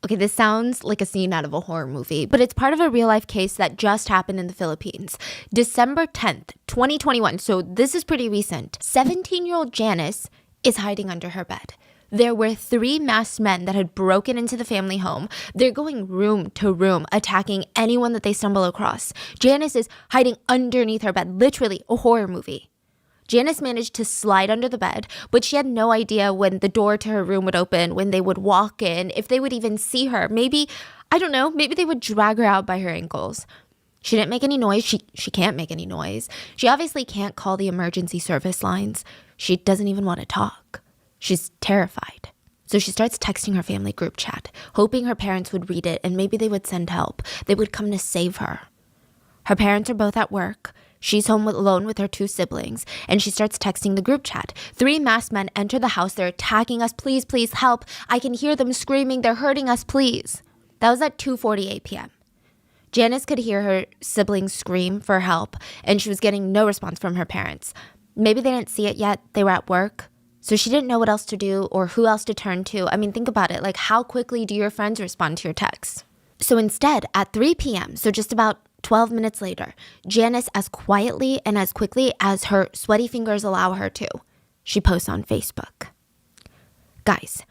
Okay, this sounds like a scene out of a horror movie, but it's part of a real life case that just happened in the Philippines. December 10th, 2021, so this is pretty recent. 17-year-old Janice is hiding under her bed. There were 3 masked men that had broken into the family home. They're going room to room, attacking anyone that they stumble across. Janice is hiding underneath her bed, literally a horror movie. Janice managed to slide under the bed, but she had no idea when the door to her room would open, when they would walk in, if they would even see her. Maybe, I don't know, maybe they would drag her out by her ankles. She didn't make any noise. She can't make any noise. She obviously can't call the emergency service lines. She doesn't even want to talk. She's terrified. So she starts texting her family group chat, hoping her parents would read it and maybe they would send help. They would come to save her. Her parents are both at work. She's home alone with her 2 siblings, and she starts texting the group chat. 3 masked men enter the house. They're attacking us. Please, please help. I can hear them screaming. They're hurting us, please. That was at 2:48 p.m. Janice could hear her siblings scream for help, and she was getting no response from her parents. Maybe they didn't see it yet. They were at work. So she didn't know what else to do or who else to turn to. I mean, think about it. Like, how quickly do your friends respond to your texts? So instead, at 3 p.m., so just about 12 minutes later, Janice, as quietly and as quickly as her sweaty fingers allow her to, she posts on Facebook. Guys,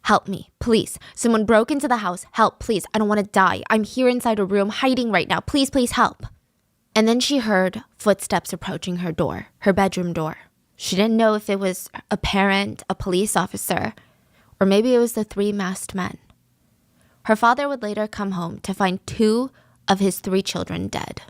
help me, please. Someone broke into the house. Help, please. I don't want to die. I'm here inside a room hiding right now. Please, please help. And then she heard footsteps approaching her door, her bedroom door. She didn't know if it was a parent, a police officer, or maybe it was the 3 masked men. Her father would later come home to find 2 of his 3 children dead.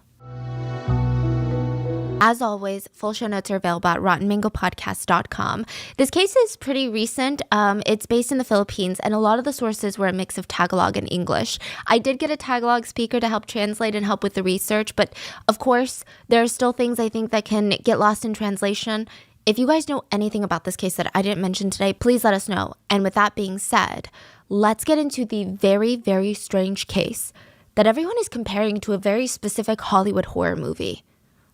As always, full show notes are available at RottenMangoPodcast.com. This case is pretty recent. It's based in the Philippines, and a lot of the sources were a mix of Tagalog and English. I did get a Tagalog speaker to help translate and help with the research, but of course, there are still things I think that can get lost in translation. If you guys know anything about this case that I didn't mention today, please let us know. And with that being said, let's get into the very, very strange case that everyone is comparing to a very specific Hollywood horror movie.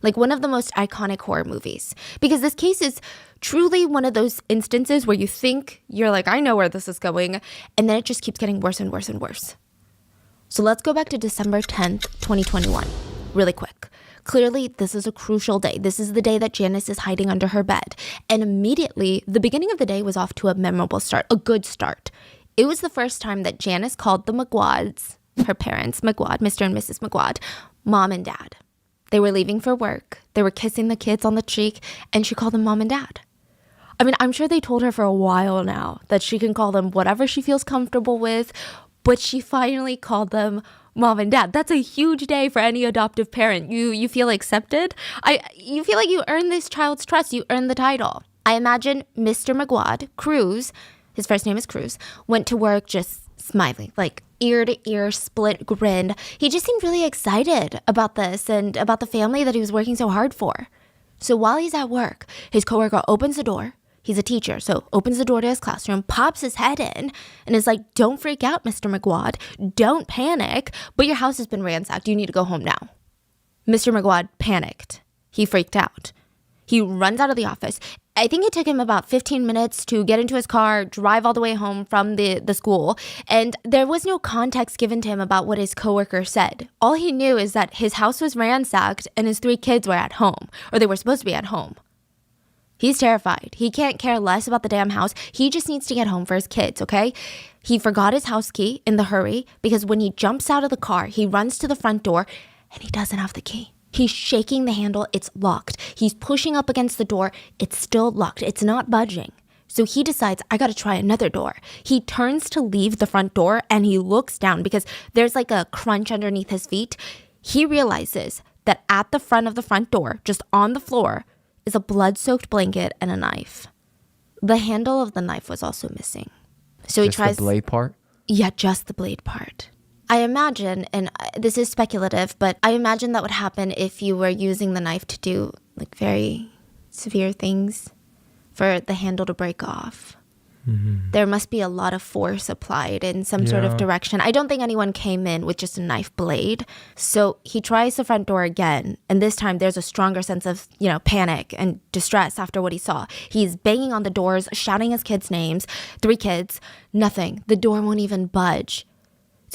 Like one of the most iconic horror movies. Because this case is truly one of those instances where you think you're like, I know where this is going. And then it just keeps getting worse and worse and worse. So let's go back to December 10th, 2021, really quick. Clearly, this is a crucial day. This is the day that Janice is hiding under her bed. And immediately, the beginning of the day was off to a memorable start, a good start. It was the first time that Janice called the McGuads, her parents, McGuad, Mr. and Mrs. McGuad, mom and dad. They were leaving for work. They were kissing the kids on the cheek, and she called them mom and dad. I mean, I'm sure they told her for a while now that she can call them whatever she feels comfortable with, but she finally called them mom and dad. That's a huge day for any adoptive parent. You feel accepted. You feel like you earned this child's trust. You earned the title. I imagine Mr. McGuad, Cruz, his first name is Cruz, went to work just smiling, like ear to ear, split grin. He just seemed really excited about this and about the family that he was working so hard for. So while he's at work, his coworker opens the door. He's a teacher, so opens the door to his classroom, pops his head in, and is like, don't freak out, Mr. McGuad. Don't panic, but your house has been ransacked. You need to go home now. Mr. McGuad panicked. He freaked out. He runs out of the office. I think it took him about 15 minutes to get into his car, drive all the way home from the school, and there was no context given to him about what his coworker said. All he knew is that his house was ransacked and his 3 kids were at home, or they were supposed to be at home. He's terrified. He can't care less about the damn house. He just needs to get home for his kids, okay? He forgot his house key in the hurry because when he jumps out of the car, he runs to the front door and he doesn't have the key. He's shaking the handle. It's locked. He's pushing up against the door. It's still locked. It's not budging. So he decides, I got to try another door. He turns to leave the front door and he looks down because there's like a crunch underneath his feet. He realizes that at the front of the front door, just on the floor, is a blood-soaked blanket and a knife. The handle of the knife was also missing. So he tries... Just the blade part? Yeah, just the blade part. I imagine, and this is speculative, but I imagine that would happen if you were using the knife to do like very severe things for the handle to break off. Mm-hmm. There must be a lot of force applied in some sort of direction. I don't think anyone came in with just a knife blade. So he tries the front door again. And this time there's a stronger sense of, panic and distress after what he saw. He's banging on the doors, shouting his kids' names. 3 kids, nothing. The door won't even budge.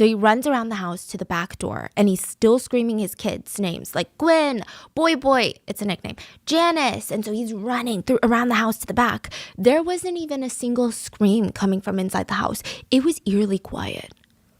So he runs around the house to the back door and he's still screaming his kids' names like Gwen, Boy, it's a nickname, Janice. And so he's running around the house to the back. There wasn't even a single scream coming from inside the house. It was eerily quiet.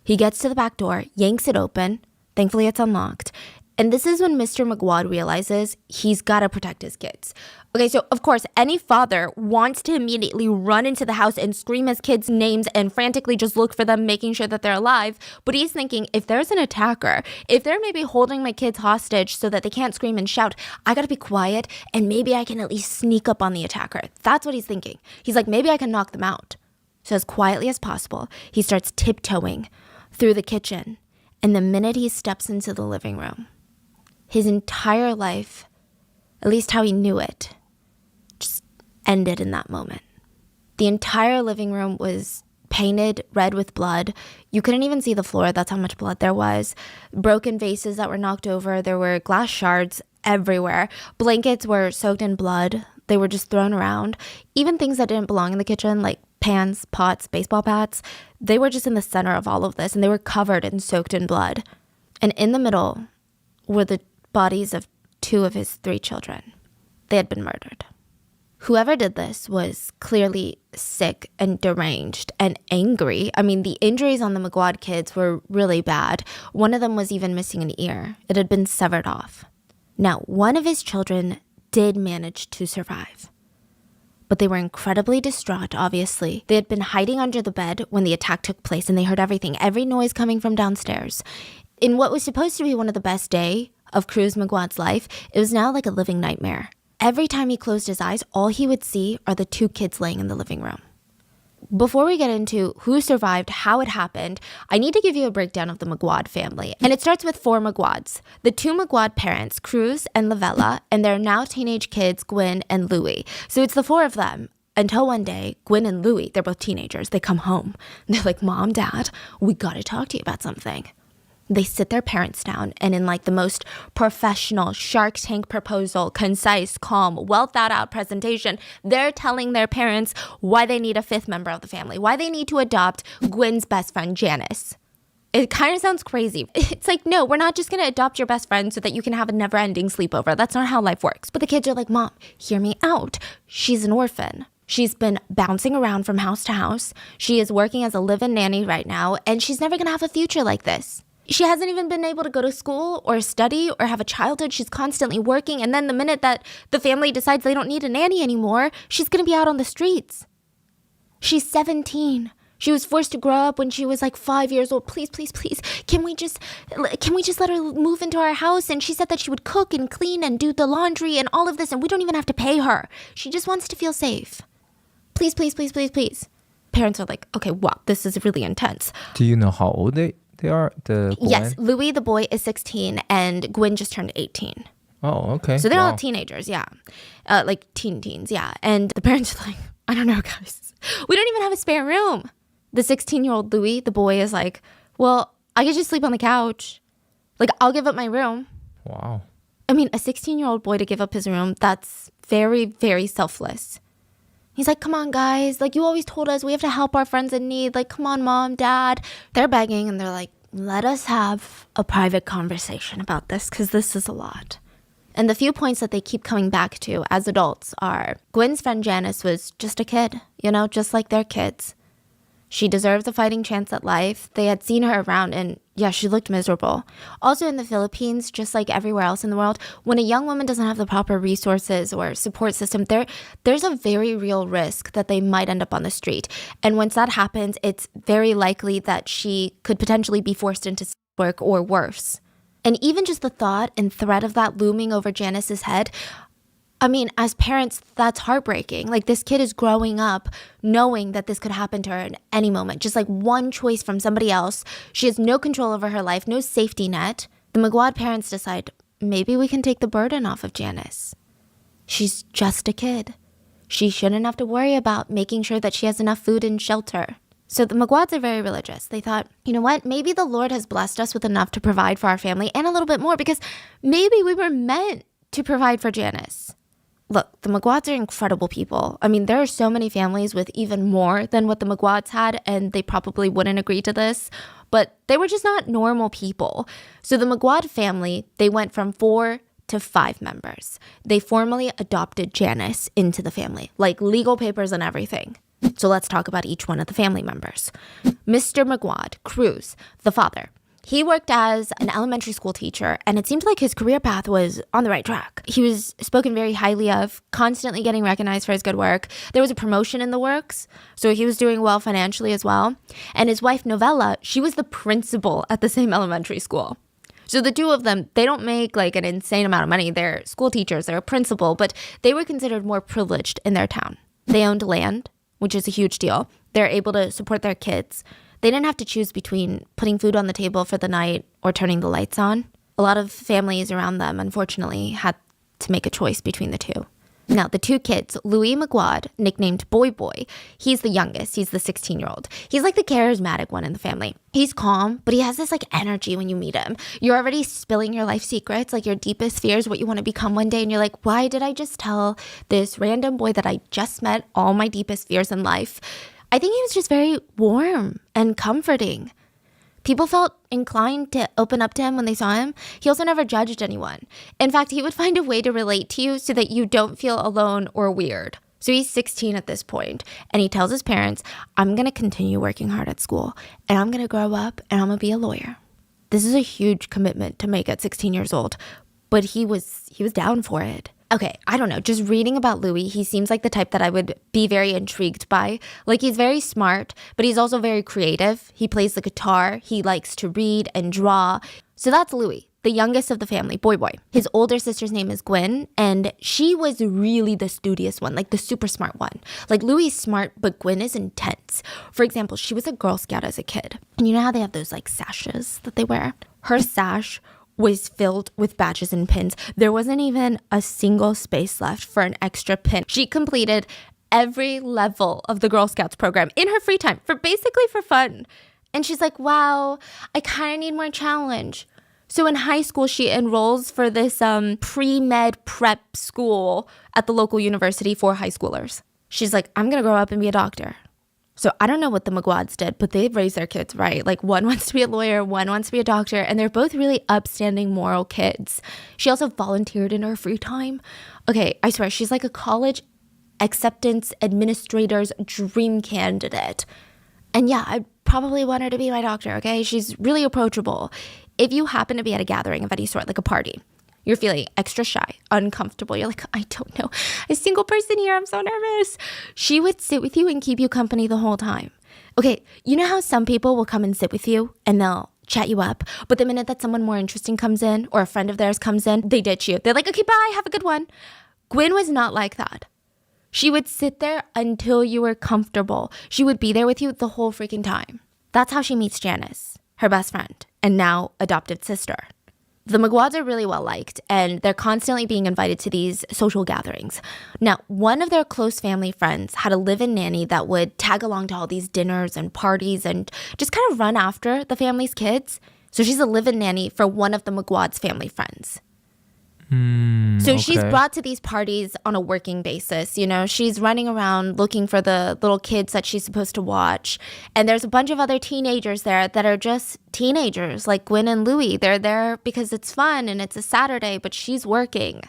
He gets to the back door, yanks it open. Thankfully, it's unlocked. And this is when Mr. Magwad realizes he's got to protect his kids. Okay, so of course, any father wants to immediately run into the house and scream his kids' names and frantically just look for them, making sure that they're alive. But he's thinking, if there's an attacker, if they're maybe holding my kids hostage so that they can't scream and shout, I got to be quiet and maybe I can at least sneak up on the attacker. That's what he's thinking. He's like, maybe I can knock them out. So as quietly as possible, he starts tiptoeing through the kitchen. And the minute he steps into the living room, his entire life, at least how he knew it, just ended in that moment. The entire living room was painted red with blood. You couldn't even see the floor. That's how much blood there was. Broken vases that were knocked over. There were glass shards everywhere. Blankets were soaked in blood. They were just thrown around. Even things that didn't belong in the kitchen, like pans, pots, baseball bats, they were just in the center of all of this, and they were covered and soaked in blood. And in the middle were the bodies of 2 of his 3 children. They had been murdered. Whoever did this was clearly sick and deranged and angry. I mean, the injuries on the Magwad kids were really bad. One of them was even missing an ear. It had been severed off. Now, one of his children did manage to survive. But they were incredibly distraught, obviously. They had been hiding under the bed when the attack took place, and they heard everything, every noise coming from downstairs. In what was supposed to be one of the best days of Cruz Magwad's life, it was now like a living nightmare. Every time he closed his eyes, all he would see are the 2 kids laying in the living room. Before we get into who survived, how it happened, I need to give you a breakdown of the Magwad family. And it starts with 4 Magwads. The 2 Magwad parents, Cruz and Lavella, and their now teenage kids, Gwen and Louie. So it's the 4 of them. Until one day, Gwen and Louie, they're both teenagers, they come home. They're like, Mom, Dad, we gotta talk to you about something. They sit their parents down and in like the most professional Shark Tank proposal, concise, calm, well thought out presentation, they're telling their parents why they need a 5th member of the family, why they need to adopt Gwen's best friend, Janice. It kind of sounds crazy. It's like, no, we're not just going to adopt your best friend so that you can have a never-ending sleepover. That's not how life works. But the kids are like, Mom, hear me out. She's an orphan. She's been bouncing around from house to house. She is working as a live-in nanny right now, and she's never going to have a future like this. She hasn't even been able to go to school or study or have a childhood. She's constantly working. And then the minute that the family decides they don't need a nanny anymore, she's going to be out on the streets. She's 17. She was forced to grow up when she was like 5 years old. Please, please, please. Can we just let her move into our house? And she said that she would cook and clean and do the laundry and all of this. And we don't even have to pay her. She just wants to feel safe. Please, please, please, please, please. Parents are like, okay, wow, this is really intense. Do you know how old they are? Yes, Louis, the boy, is 16 and Gwen just turned 18. Oh, okay. So they're all teenagers, yeah. Like teens, yeah. And the parents are like, I don't know, guys. We don't even have a spare room. The 16-year-old Louis, the boy, is like, well, I could just sleep on the couch. Like, I'll give up my room. Wow. I mean, a 16-year-old boy to give up his room, that's very, very selfless. He's like, come on, guys. Like, you always told us we have to help our friends in need. Like, come on, Mom, Dad. They're begging, and they're like, let us have a private conversation about this, because this is a lot. And the few points that they keep coming back to as adults are, Gwen's friend Janice was just a kid, just like their kids. She deserved a fighting chance at life. They had seen her around and yeah, she looked miserable. Also in the Philippines, just like everywhere else in the world, when a young woman doesn't have the proper resources or support system, there's a very real risk that they might end up on the street. And once that happens, it's very likely that she could potentially be forced into work or worse. And even just the thought and threat of that looming over Janice's head, I mean, as parents, that's heartbreaking. Like, this kid is growing up knowing that this could happen to her at any moment. Just like one choice from somebody else. She has no control over her life, no safety net. The Magwad parents decide, maybe we can take the burden off of Janice. She's just a kid. She shouldn't have to worry about making sure that she has enough food and shelter. So the Magwads are very religious. They thought, you know what? Maybe the Lord has blessed us with enough to provide for our family and a little bit more because maybe we were meant to provide for Janice. Look, the Magwads are incredible people. I mean, there are so many families with even more than what the Magwads had, and they probably wouldn't agree to this. but they were just not normal people. So the McGuad family, they went from 4 to 5 members. They formally adopted Janice into the family, like legal papers and everything. So let's talk about each one of the family members. Mr. McGuad, Cruz, the father. He worked as an elementary school teacher, and it seemed like his career path was on the right track. He was spoken very highly of, constantly getting recognized for his good work. There was a promotion in the works, so he was doing well financially as well. And his wife, Novella, she was the principal at the same elementary school. So the two of them, they don't make like an insane amount of money. They're school teachers, they're a principal, but they were considered more privileged in their town. They owned land, which is a huge deal. They're able to support their kids. They didn't have to choose between putting food on the table for the night or turning the lights on. A lot of families around them, unfortunately, had to make a choice between the two. Now, the two kids, Louis McGuad, nicknamed Boy Boy, he's the youngest. He's the 16-year-old. He's like the charismatic one in the family. He's calm, but he has this like energy when you meet him. You're already spilling your life secrets, like your deepest fears, what you want to become one day. And you're like, why did I just tell this random boy that I just met all my deepest fears in life? I think he was just very warm and comforting. People felt inclined to open up to him when they saw him. He also never judged anyone. In fact, he would find a way to relate to you so that you don't feel alone or weird. So he's 16 at this point, and he tells his parents, I'm going to continue working hard at school, and I'm going to grow up, and I'm going to be a lawyer. This is a huge commitment to make at 16 years old, but he was down for it. Okay, I don't know, just reading about Louis, he seems like the type that I would be very intrigued by. Like, he's very smart, but he's also very creative. He plays the guitar, he likes to read and draw. So that's Louis, the youngest of the family, Boy Boy. His older sister's name is Gwen, and she was really the studious one, like the super smart one. Like, Louis is smart, but Gwen is intense. For example, she was a Girl Scout as a kid. And you know how they have those, like, sashes that they wear? Her sash was filled with badges and pins. There wasn't even a single space left for an extra pin. She completed every level of the Girl Scouts program in her free time, basically for fun. And she's like, wow, I kind of need more challenge. So in high school, she enrolls for this pre-med prep school at the local university for high schoolers. She's like, I'm going to grow up and be a doctor. So I don't know what the McGuads did, but they've raised their kids right. Like, one wants to be a lawyer, one wants to be a doctor, and they're both really upstanding, moral kids. She also volunteered in her free time. Okay, I swear, she's like a college acceptance administrator's dream candidate. And yeah, I probably want her to be my doctor, okay? She's really approachable. If you happen to be at a gathering of any sort, like a party, you're feeling extra shy, uncomfortable. You're like, I don't know, a single person here. I'm so nervous. She would sit with you and keep you company the whole time. Okay, you know how some people will come and sit with you and they'll chat you up, but the minute that someone more interesting comes in or a friend of theirs comes in, they ditch you. They're like, okay, bye, have a good one. Gwen was not like that. She would sit there until you were comfortable. She would be there with you the whole freaking time. That's how she meets Janice, her best friend, and now adopted sister. The McGuads are really well liked, and they're constantly being invited to these social gatherings. Now, one of their close family friends had a live-in nanny that would tag along to all these dinners and parties and just kind of run after the family's kids. So she's a live-in nanny for one of the McGuads' family friends. So she's brought to these parties on a working basis. You know, she's running around looking for the little kids that she's supposed to watch. And there's a bunch of other teenagers there that are just teenagers, like Gwen and Louis. They're there because it's fun and it's a Saturday, but she's working.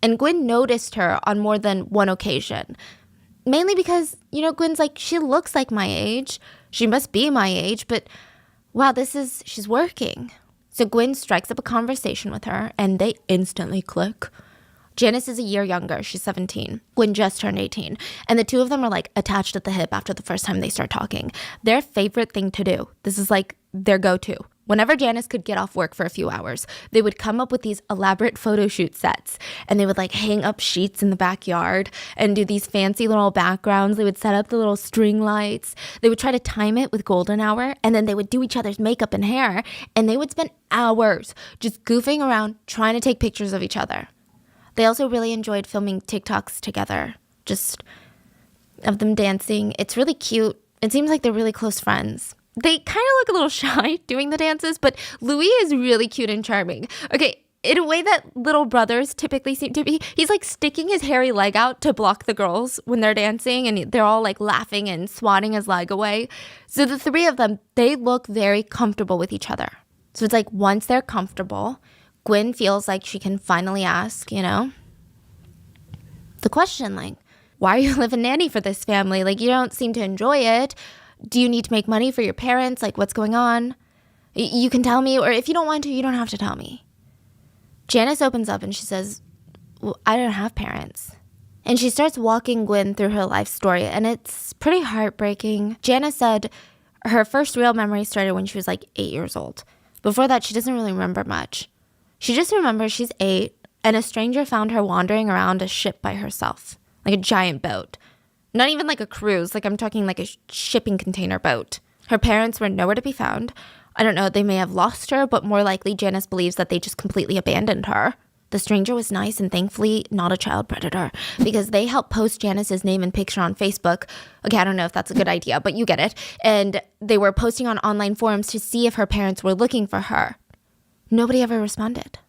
And Gwen noticed her on more than one occasion. Mainly because, you know, Gwen's like, she looks like my age. She must be my age, but wow, she's working. So Gwen strikes up a conversation with her, and they instantly click. Janice is a year younger. She's 17. Gwen just turned 18. And the two of them are like attached at the hip after the first time they start talking. Their favorite thing to do, this is like their go-to. Whenever Janice could get off work for a few hours, they would come up with these elaborate photo shoot sets. And they would like hang up sheets in the backyard and do these fancy little backgrounds. They would set up the little string lights. They would try to time it with golden hour. And then they would do each other's makeup and hair. And they would spend hours just goofing around trying to take pictures of each other. They also really enjoyed filming TikToks together, just of them dancing. It's really cute. It seems like they're really close friends. They kind of look a little shy doing the dances, but Louis is really cute and charming. Okay, in a way that little brothers typically seem to be. He's like sticking his hairy leg out to block the girls when they're dancing, and they're all like laughing and swatting his leg away. So the three of them, they look very comfortable with each other. So it's like once they're comfortable, Gwen feels like she can finally ask, the question, like, why are you living nanny for this family? Like, you don't seem to enjoy it. Do you need to make money for your parents? Like, what's going on? You can tell me, or if you don't want to, you don't have to tell me. Janice opens up and she says, well, I don't have parents. And she starts walking Gwen through her life story, and it's pretty heartbreaking. Janice said her first real memory started when she was like 8 years old. Before that, she doesn't really remember much. She just remembers she's 8, and a stranger found her wandering around a ship by herself, like a giant boat. Not even like a cruise, like I'm talking like a shipping container boat. Her parents were nowhere to be found. I don't know, they may have lost her, but more likely Janice believes that they just completely abandoned her. The stranger was nice and thankfully not a child predator, because they helped post Janice's name and picture on Facebook. Okay, I don't know if that's a good idea, but you get it. And they were posting on online forums to see if her parents were looking for her. Nobody ever responded.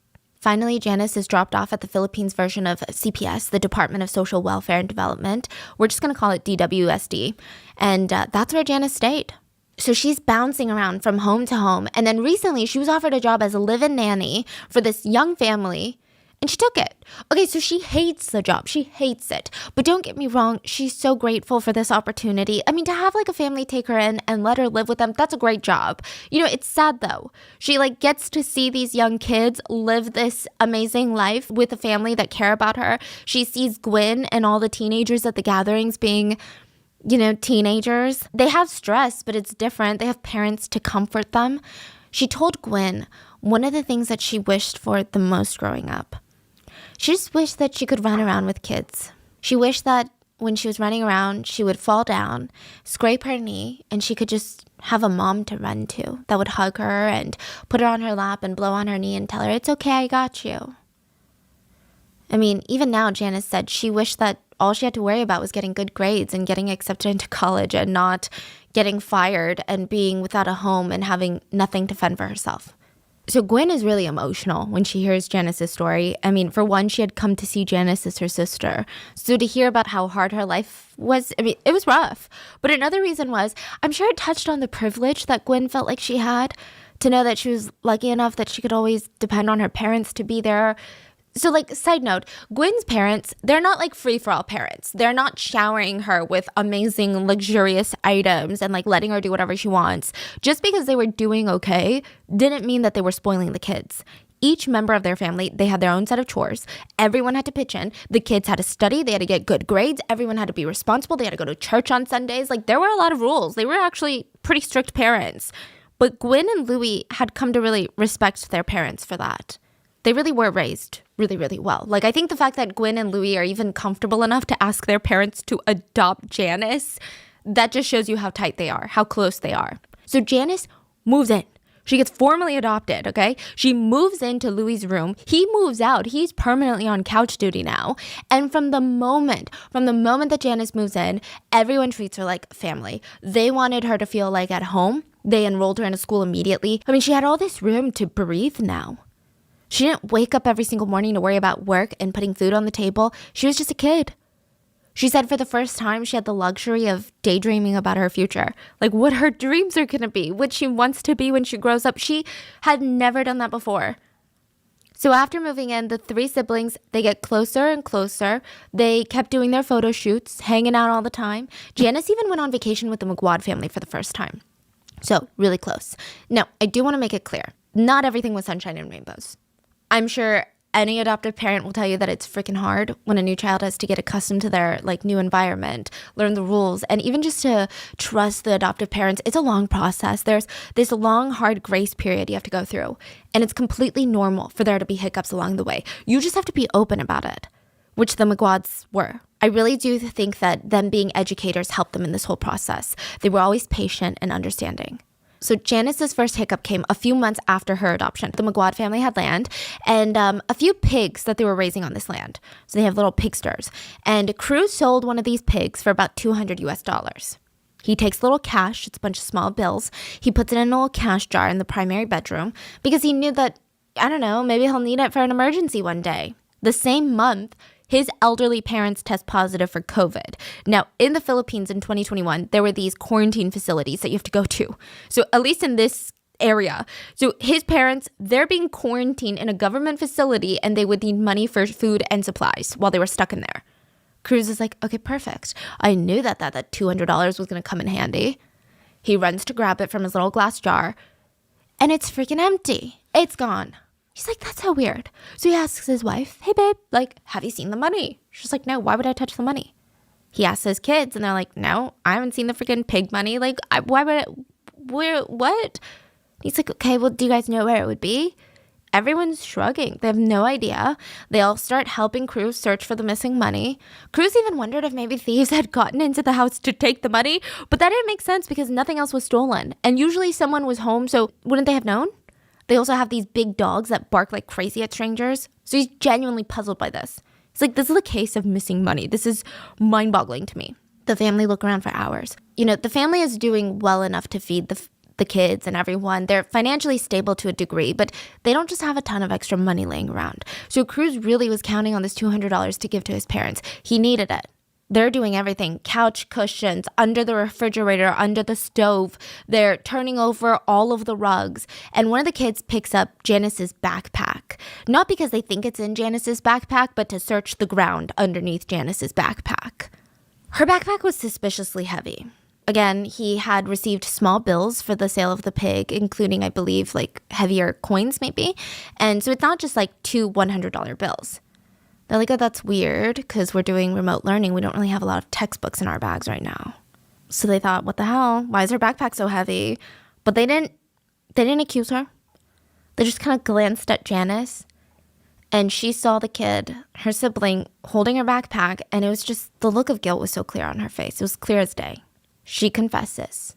Finally, Janice is dropped off at the Philippines version of CPS, the Department of Social Welfare and Development. We're just going to call it DWSD. And that's where Janice stayed. So she's bouncing around from home to home. And then recently she was offered a job as a live-in nanny for this young family, and she took it. Okay, so she hates the job. She hates it. But don't get me wrong, she's so grateful for this opportunity. I mean, to have like a family take her in and let her live with them, that's a great job. It's sad though. She like gets to see these young kids live this amazing life with a family that care about her. She sees Gwen and all the teenagers at the gatherings being teenagers. They have stress, but it's different. They have parents to comfort them. She told Gwen one of the things that she wished for the most growing up. She just wished that she could run around with kids. She wished that when she was running around, she would fall down, scrape her knee, and she could just have a mom to run to that would hug her and put her on her lap and blow on her knee and tell her, it's okay, I got you. I mean, even now, Janice said she wished that all she had to worry about was getting good grades and getting accepted into college and not getting fired and being without a home and having nothing to fend for herself. So Gwen is really emotional when she hears Janice's story. I mean, for one, she had come to see Janice as her sister. So to hear about how hard her life was, I mean, it was rough. But another reason was, I'm sure it touched on the privilege that Gwen felt like she had to know that she was lucky enough that she could always depend on her parents to be there. So like, side note, Gwen's parents, they're not like free-for-all parents. They're not showering her with amazing, luxurious items and like letting her do whatever she wants. Just because they were doing okay didn't mean that they were spoiling the kids. Each member of their family, they had their own set of chores. Everyone had to pitch in. The kids had to study. They had to get good grades. Everyone had to be responsible. They had to go to church on Sundays. Like, there were a lot of rules. They were actually pretty strict parents. But Gwen and Louis had come to really respect their parents for that. They really were raised really, really well. Like, I think the fact that Gwen and Louis are even comfortable enough to ask their parents to adopt Janice, that just shows you how tight they are, how close they are. So Janice moves in. She gets formally adopted, okay? She moves into Louis' room. He moves out. He's permanently on couch duty now. And from the moment that Janice moves in, everyone treats her like family. They wanted her to feel like at home. They enrolled her in a school immediately. I mean, she had all this room to breathe now. She didn't wake up every single morning to worry about work and putting food on the table. She was just a kid. She said for the first time she had the luxury of daydreaming about her future, like what her dreams are going to be, what she wants to be when she grows up. She had never done that before. So after moving in, the three siblings, they get closer and closer. They kept doing their photo shoots, hanging out all the time. Janice even went on vacation with the McGuad family for the first time. So really close. Now, I do want to make it clear, not everything was sunshine and rainbows. I'm sure any adoptive parent will tell you that it's freaking hard when a new child has to get accustomed to their new environment, learn the rules, and even just to trust the adoptive parents. It's a long process. There's this long, hard grace period you have to go through, and it's completely normal for there to be hiccups along the way. You just have to be open about it, which the McGuads were. I really do think that them being educators helped them in this whole process. They were always patient and understanding. So Janice's first hiccup came a few months after her adoption. The McGuad family had land and a few pigs that they were raising on this land. So they have little pigsters. And Cruz sold one of these pigs for about $200 US. He takes a little cash, it's a bunch of small bills. He puts it in a little cash jar in the primary bedroom because he knew that I don't know, maybe he'll need it for an emergency one day. The same month, his elderly parents test positive for COVID. Now, in the Philippines in 2021, there were these quarantine facilities that you have to go to. So at least in this area. So his parents, they're being quarantined in a government facility and they would need money for food and supplies while they were stuck in there. Cruz is like, okay, perfect. I knew that $200 was going to come in handy. He runs to grab it from his little glass jar and it's freaking empty. It's gone. He's like, that's so weird. So he asks his wife, hey babe, like, have you seen the money? She's like, no, why would I touch the money? He asks his kids and they're like, no, I haven't seen the freaking pig money. Like, why would what? He's like, okay, well, do you guys know where it would be? Everyone's shrugging. They have no idea. They all start helping Cruz search for the missing money. Cruz even wondered if maybe thieves had gotten into the house to take the money, but that didn't make sense because nothing else was stolen. And usually someone was home, so wouldn't they have known? They also have these big dogs that bark like crazy at strangers. So he's genuinely puzzled by this. He's like, this is a case of missing money. This is mind-boggling to me. The family look around for hours. You know, the family is doing well enough to feed the kids and everyone. They're financially stable to a degree, but they don't just have a ton of extra money laying around. So Cruz really was counting on this $200 to give to his parents. He needed it. They're doing everything. Couch cushions, under the refrigerator, under the stove. They're turning over all of the rugs. And one of the kids picks up Janice's backpack. Not because they think it's in Janice's backpack, but to search the ground underneath Janice's backpack. Her backpack was suspiciously heavy. Again, he had received small bills for the sale of the pig, including, I believe, like heavier coins maybe. And so it's not just like two $100 bills. They're like, oh, that's weird because we're doing remote learning. We don't really have a lot of textbooks in our bags right now. So they thought, what the hell? Why is her backpack so heavy? But they didn't accuse her. They just kind of glanced at Janice and she saw the kid, her sibling, holding her backpack. And it was just, the look of guilt was so clear on her face. It was clear as day. She confesses.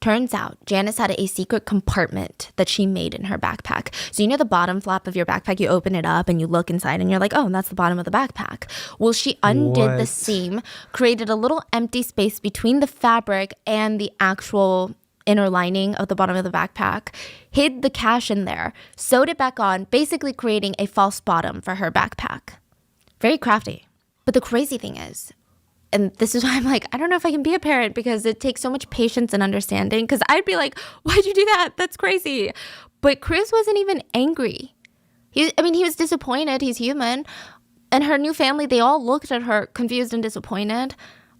Turns out Janice had a secret compartment that she made in her backpack. So you know the bottom flap of your backpack, you open it up and you look inside and you're like, oh, that's the bottom of the backpack. Well, she undid the seam, created a little empty space between the fabric and the actual inner lining of the bottom of the backpack, hid the cash in there, sewed it back on, basically creating a false bottom for her backpack. Very crafty. But the crazy thing is, and this is why I'm like, I don't know if I can be a parent because it takes so much patience and understanding. Because I'd be like, why'd you do that? That's crazy. But Cruz wasn't even angry. He was disappointed. He's human. And her new family, they all looked at her confused and disappointed.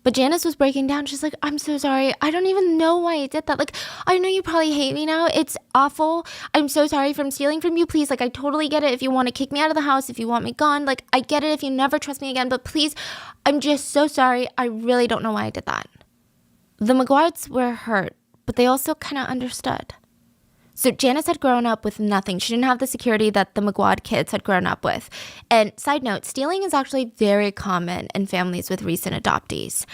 But Janice was breaking down. She's like, I'm so sorry. I don't even know why I did that. Like, I know you probably hate me now. It's awful. I'm so sorry for stealing from you. Please, like, I totally get it. If you want to kick me out of the house, if you want me gone, like, I get it if you never trust me again. But please, I'm just so sorry. I really don't know why I did that. The McGuards were hurt, but they also kind of understood. So Janice had grown up with nothing. She didn't have the security that the McGuad kids had grown up with. And side note, stealing is actually very common in families with recent adoptees,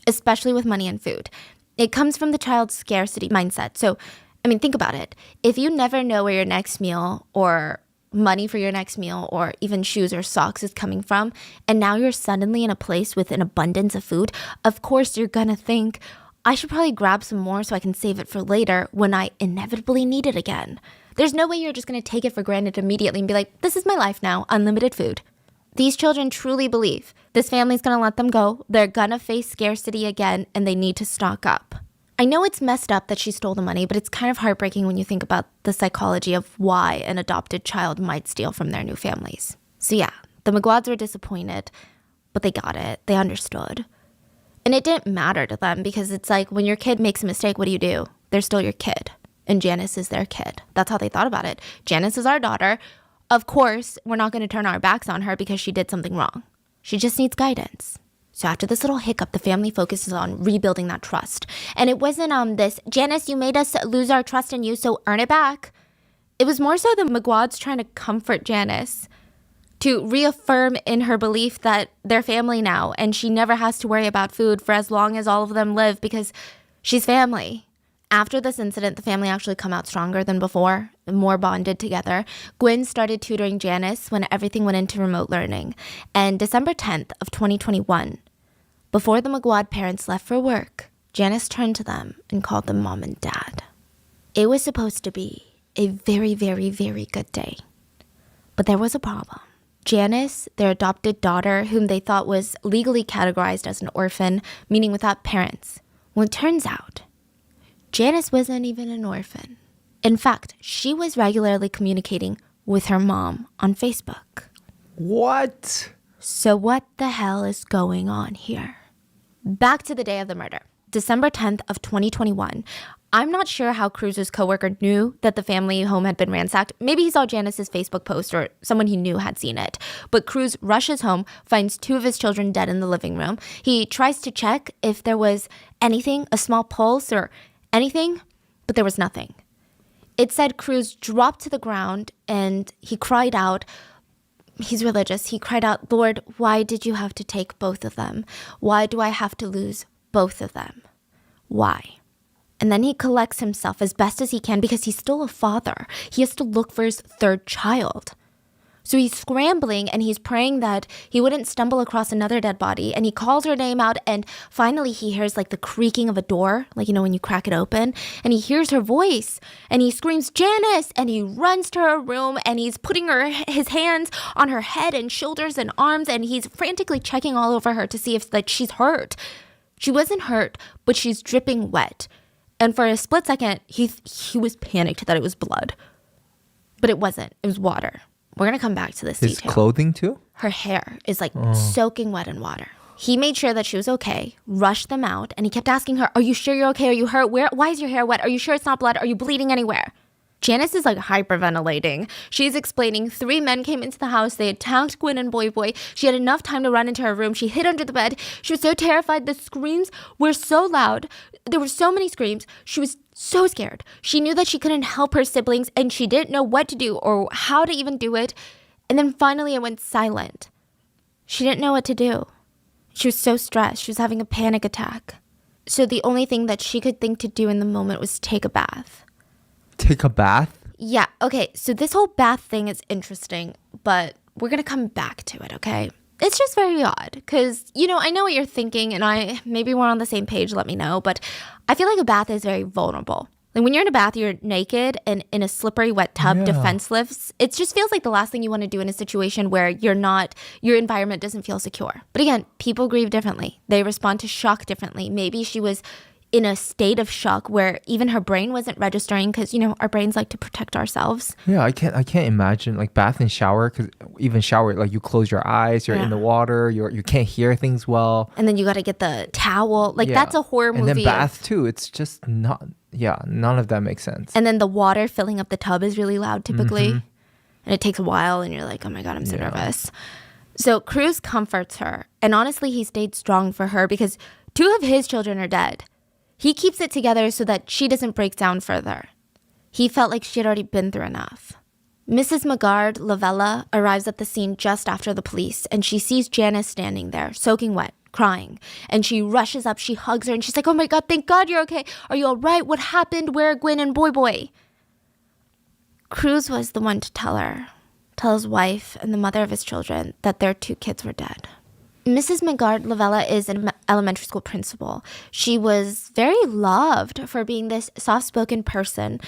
especially with money and food. It comes from the child's scarcity mindset. So, think about it. If you never know where your next meal or money for your next meal or even shoes or socks is coming from, and now you're suddenly in a place with an abundance of food, of course you're gonna think, I should probably grab some more so I can save it for later when I inevitably need it again. There's no way you're just going to take it for granted immediately and be like, this is my life now, unlimited food. These children truly believe this family's going to let them go, they're going to face scarcity again, and they need to stock up. I know it's messed up that she stole the money, but it's kind of heartbreaking when you think about the psychology of why an adopted child might steal from their new families. So yeah, the McGuads were disappointed, but they got it. They understood. And it didn't matter to them because it's like when your kid makes a mistake, what do? They're still your kid. And Janice is their kid. That's how they thought about it. Janice is our daughter. Of course, we're not going to turn our backs on her because she did something wrong. She just needs guidance. So after this little hiccup, the family focuses on rebuilding that trust. And it wasn't this, Janice, you made us lose our trust in you, so earn it back. It was more so the McGuads trying to comfort Janice, to reaffirm in her belief that they're family now and she never has to worry about food for as long as all of them live because she's family. After this incident, the family actually come out stronger than before, more bonded together. Gwen started tutoring Janice when everything went into remote learning. And December 10th of 2021, before the McGuad parents left for work, Janice turned to them and called them mom and dad. It was supposed to be a very, very, very good day. But there was a problem. Janice, their adopted daughter, whom they thought was legally categorized as an orphan, meaning without parents. Well, it turns out, Janice wasn't even an orphan. In fact, she was regularly communicating with her mom on Facebook. What? So what the hell is going on here? Back to the day of the murder, December 10th of 2021. I'm not sure how Cruz's coworker knew that the family home had been ransacked. Maybe he saw Janice's Facebook post or someone he knew had seen it. But Cruz rushes home, finds 2 of his children dead in the living room. He tries to check if there was anything, a small pulse or anything, but there was nothing. It said Cruz dropped to the ground and he cried out. He's religious. He cried out, "Lord, why did you have to take both of them? Why do I have to lose both of them? Why?" And then he collects himself as best as he can because he's still a father. He has to look for his 3rd child. So he's scrambling and he's praying that he wouldn't stumble across another dead body. And he calls her name out and finally he hears like the creaking of a door, like, you know, when you crack it open. And he hears her voice and he screams, "Janice!" And he runs to her room and he's putting his hands on her head and shoulders and arms. And he's frantically checking all over her to see if like she's hurt. She wasn't hurt, but she's dripping wet. And for a split second, he was panicked that it was blood. But it wasn't. It was water. We're going to come back to this His detail. clothing too? Her hair is like soaking wet in water. He made sure that she was okay, rushed them out, and he kept asking her, "Are you sure you're okay? Are you hurt? Why is your hair wet? Are you sure it's not blood? Are you bleeding anywhere?" Janice is like hyperventilating. She's explaining 3 men came into the house. They attacked Gwen and Boy Boy. She had enough time to run into her room. She hid under the bed. She was so terrified. The screams were so loud. There were so many screams. She was so scared. She knew that she couldn't help her siblings and she didn't know what to do or how to even do it. And then finally it went silent. She didn't know what to do. She was so stressed. She was having a panic attack. So the only thing that she could think to do in the moment was take a bath. Take a bath? Yeah, okay, so this whole bath thing is interesting, but we're gonna come back to it, okay? It's just very odd, because, you know, I know what you're thinking, and maybe we're on the same page, let me know, but I feel like a bath is very vulnerable. Like, when you're in a bath, you're naked and in a slippery, wet tub, defenseless. It just feels like the last thing you want to do in a situation where your environment doesn't feel secure. But again, people grieve differently. They respond to shock differently. Maybe she was in a state of shock where even her brain wasn't registering because, you know, our brains like to protect ourselves. Yeah, I can't imagine like bath and shower, because even shower, like you close your eyes, you're in the water, you can't hear things well. And then you got to get the towel. Like that's a horror movie. And then bath too. It's just not, none of that makes sense. And then the water filling up the tub is really loud typically. And it takes a while and you're like, oh my God, I'm so nervous. So Cruz comforts her. And honestly, he stayed strong for her because 2 of his children are dead. He keeps it together so that she doesn't break down further. He felt like she had already been through enough. Mrs. Magard Lavella arrives at the scene just after the police, and she sees Janice standing there, soaking wet, crying. And she rushes up, she hugs her, and she's like, "Oh my God, thank God you're okay. Are you all right? What happened? Where are Gwen and Boy Boy?" Cruz was the one to tell his wife and the mother of his children that their 2 kids were dead. Mrs. Magard Lavella is an elementary school principal. She was very loved for being this soft-spoken person.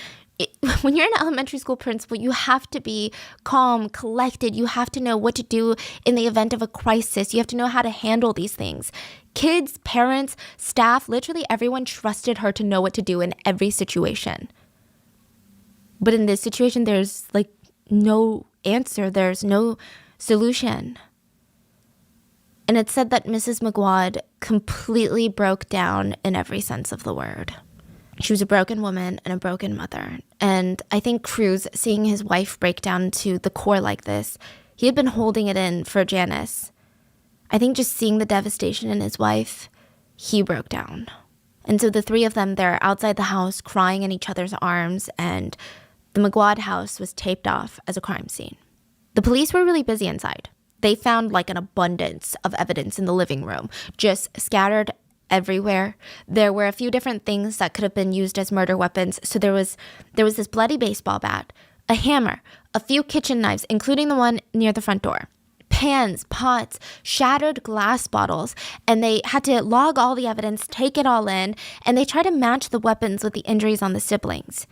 When you're an elementary school principal, you have to be calm, collected. You have to know what to do in the event of a crisis. You have to know how to handle these things. Kids, parents, staff, literally everyone trusted her to know what to do in every situation. But in this situation, there's like no answer. There's no solution. And it said that Mrs. Magard completely broke down in every sense of the word. She was a broken woman and a broken mother. And I think Cruz, seeing his wife break down to the core like this, he had been holding it in for Janice. I think just seeing the devastation in his wife, he broke down. And so the 3 of them, they're outside the house crying in each other's arms, and the Magard house was taped off as a crime scene. The police were really busy inside. They found like an abundance of evidence in the living room, just scattered everywhere. There were a few different things that could have been used as murder weapons. So there was this bloody baseball bat, a hammer, a few kitchen knives, including the one near the front door, pans, pots, shattered glass bottles, and they had to log all the evidence, take it all in, and they tried to match the weapons with the injuries on the siblings.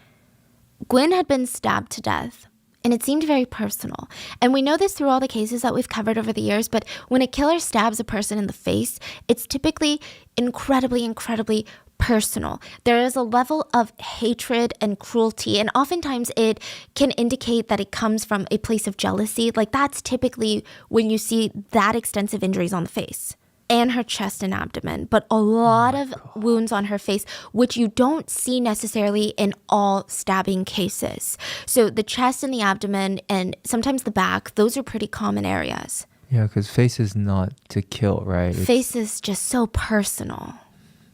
Gwen had been stabbed to death, And it seemed very personal. And we know this through all the cases that we've covered over the years, but when a killer stabs a person in the face, it's typically incredibly, incredibly personal. There is a level of hatred and cruelty, and oftentimes it can indicate that it comes from a place of jealousy. Like that's typically when you see that extensive injuries on the face and her chest and abdomen, but a lot of wounds on her face, which you don't see necessarily in all stabbing cases. So the chest and the abdomen and sometimes the back, those are pretty common areas. Yeah, because face is not to kill, right? Face is just so personal.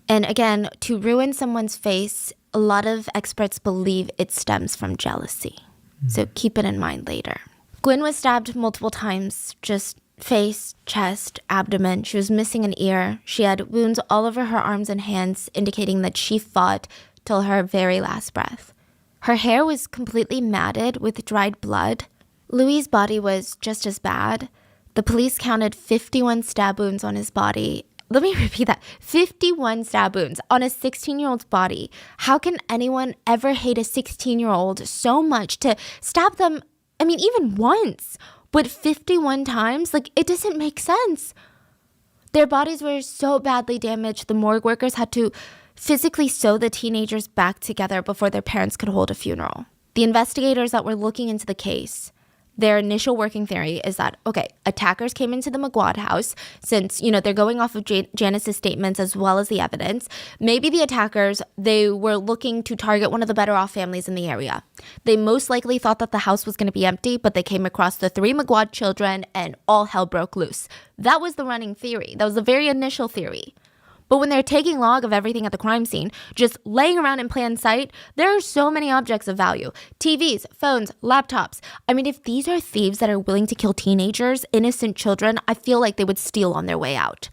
And again, to ruin someone's face, a lot of experts believe it stems from jealousy. So keep it in mind later. Gwyn was stabbed multiple times, just face, chest, abdomen. She was missing an ear. She had wounds all over her arms and hands, indicating that she fought till her very last breath. Her hair was completely matted with dried blood. Louis' body was just as bad. The police counted 51 stab wounds on his body. Let me repeat that. 51 stab wounds on a 16-year-old's body. How can anyone ever hate a 16-year-old so much to stab them, I mean, even once? But 51 times? Like, it doesn't make sense. Their bodies were so badly damaged, the morgue workers had to physically sew the teenagers back together before their parents could hold a funeral. The investigators that were looking into the case, their initial working theory is that, okay, attackers came into the McGuad house since, they're going off of Janice's statements as well as the evidence. Maybe the attackers, they were looking to target one of the better off families in the area. They most likely thought that the house was going to be empty, but they came across the 3 McGuad children and all hell broke loose. That was the running theory. That was the very initial theory. But when they're taking log of everything at the crime scene, just laying around in plain sight, there are so many objects of value. TVs, phones, laptops. I mean, if these are thieves that are willing to kill teenagers, innocent children, I feel like they would steal on their way out.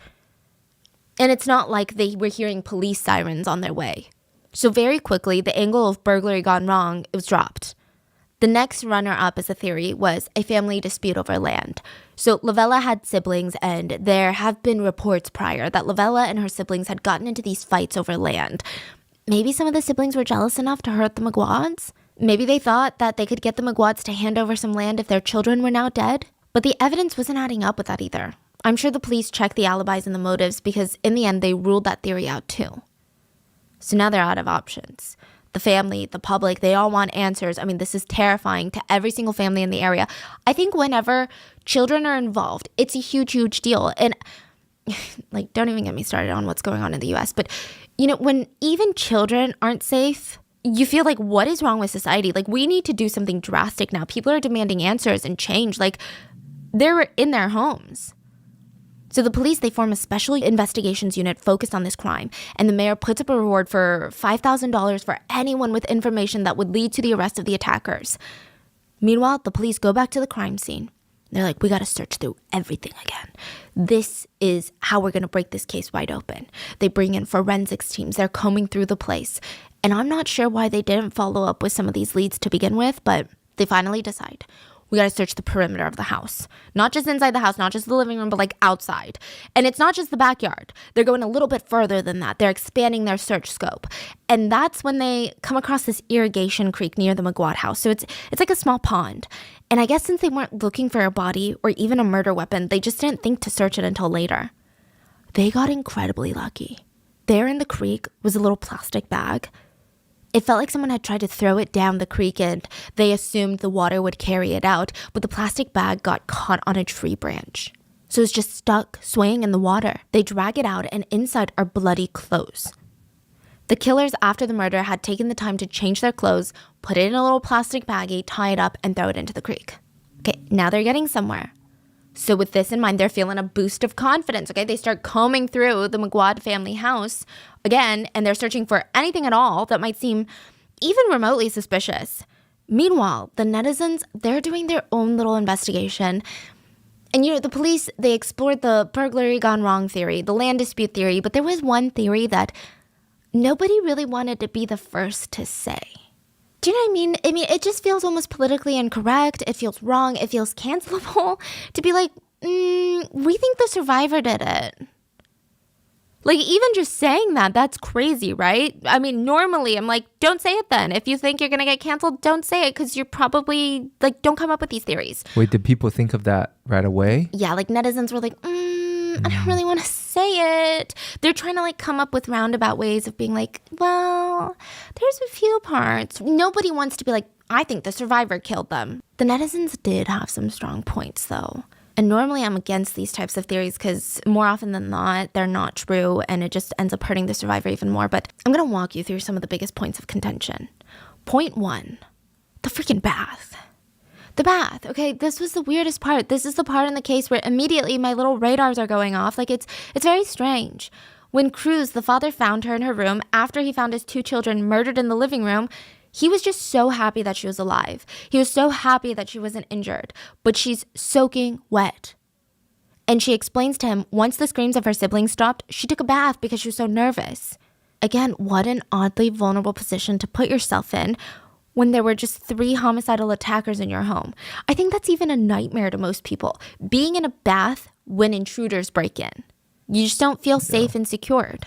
And it's not like they were hearing police sirens on their way. So very quickly, the angle of burglary gone wrong, it was dropped. The next runner-up as a theory was a family dispute over land. So Lavella had siblings, and there have been reports prior that Lavella and her siblings had gotten into these fights over land. Maybe some of the siblings were jealous enough to hurt the McGuads? Maybe they thought that they could get the McGuads to hand over some land if their children were now dead? But the evidence wasn't adding up with that either. I'm sure the police checked the alibis and the motives because in the end they ruled that theory out too. So now they're out of options. The family, the public, they all want answers. I mean, this is terrifying to every single family in the area. I think whenever children are involved, it's a huge, huge deal. And like, don't even get me started on what's going on in the US. But, when even children aren't safe, you feel like, what is wrong with society? Like, we need to do something drastic now. People are demanding answers and change. Like, they're in their homes. So the police, they form a special investigations unit focused on this crime, and the mayor puts up a reward for $5,000 for anyone with information that would lead to the arrest of the attackers. Meanwhile, the police go back to the crime scene. They're like, we got to search through everything again. This is how we're going to break this case wide open. They bring in forensics teams. They're combing through the place. And I'm not sure why they didn't follow up with some of these leads to begin with, but they finally decide. We got to search the perimeter of the house. Not just inside the house, not just the living room, but like outside. And it's not just the backyard. They're going a little bit further than that. They're expanding their search scope. And that's when they come across this irrigation creek near the McGuad house. So it's like a small pond. And I guess since they weren't looking for a body or even a murder weapon, they just didn't think to search it until later. They got incredibly lucky. There in the creek was a little plastic bag. It felt like someone had tried to throw it down the creek and they assumed the water would carry it out, but the plastic bag got caught on a tree branch. So it's just stuck, swaying in the water. They drag it out and inside are bloody clothes. The killers after the murder had taken the time to change their clothes, put it in a little plastic baggie, tie it up, and throw it into the creek. Okay, now they're getting somewhere. So with this in mind, they're feeling a boost of confidence, okay? They start combing through the McGuad family house again, and they're searching for anything at all that might seem even remotely suspicious. Meanwhile, the netizens, they're doing their own little investigation. And, the police, they explored the burglary gone wrong theory, the land dispute theory, but there was one theory that nobody really wanted to be the first to say. Do you know what I mean? I mean, it just feels almost politically incorrect. It feels wrong. It feels cancelable to be like, we think the survivor did it. Like, even just saying that, that's crazy, right? I mean, normally I'm like, don't say it then. If you think you're going to get canceled, don't say it because you're probably, like, don't come up with these theories. Wait, did people think of that right away? Yeah, like, netizens were like, I don't really want to say it. They're trying to, like, come up with roundabout ways of being like, well, there's a few parts. Nobody wants to be like, I think the survivor killed them. The netizens did have some strong points, though. And normally I'm against these types of theories because more often than not, they're not true and it just ends up hurting the survivor even more. But I'm going to walk you through some of the biggest points of contention. Point 1, the freaking bath. The bath, okay? This was the weirdest part. This is the part in the case where immediately my little radars are going off. Like, it's very strange. When Cruz, the father, found her in her room after he found his 2 children murdered in the living room, he was just so happy that she was alive. He was so happy that she wasn't injured. But she's soaking wet. And she explains to him, once the screams of her siblings stopped, she took a bath because she was so nervous. Again, what an oddly vulnerable position to put yourself in when there were just 3 homicidal attackers in your home. I think that's even a nightmare to most people. Being in a bath when intruders break in. You just don't feel safe and secured.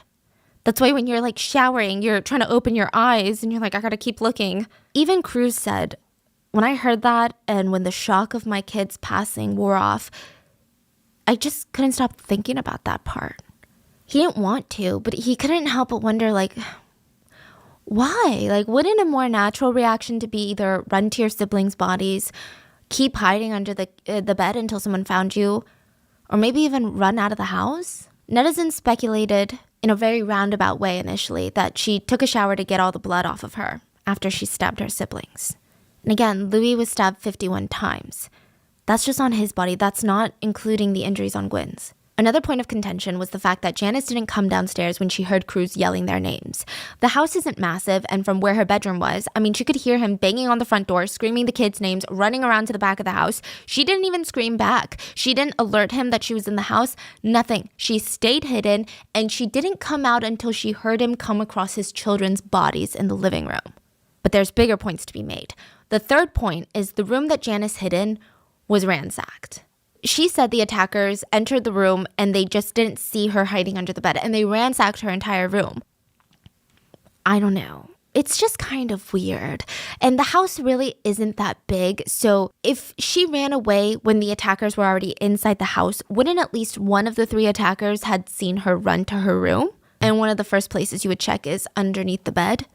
That's why when you're like showering, you're trying to open your eyes and you're like, I gotta keep looking. Even Cruz said, when I heard that and when the shock of my kids passing wore off, I just couldn't stop thinking about that part. He didn't want to, but he couldn't help but wonder, like, why? Like, wouldn't a more natural reaction to be either run to your siblings' bodies, keep hiding under the bed until someone found you, or maybe even run out of the house? Netizens speculated in a very roundabout way initially that she took a shower to get all the blood off of her after she stabbed her siblings. And again, Louis was stabbed 51 times. That's just on his body. That's not including the injuries on Gwen's. Another point of contention was the fact that Janice didn't come downstairs when she heard Cruz yelling their names. The house isn't massive, and from where her bedroom was, I mean, she could hear him banging on the front door, screaming the kids' names, running around to the back of the house. She didn't even scream back. She didn't alert him that she was in the house. Nothing. She stayed hidden, and she didn't come out until she heard him come across his children's bodies in the living room. But there's bigger points to be made. The third point is the room that Janice hid in was ransacked. She said the attackers entered the room and they just didn't see her hiding under the bed and they ransacked her entire room. I don't know. It's just kind of weird. And the house really isn't that big. So if she ran away when the attackers were already inside the house, wouldn't at least one of the 3 attackers had seen her run to her room? And one of the first places you would check is underneath the bed.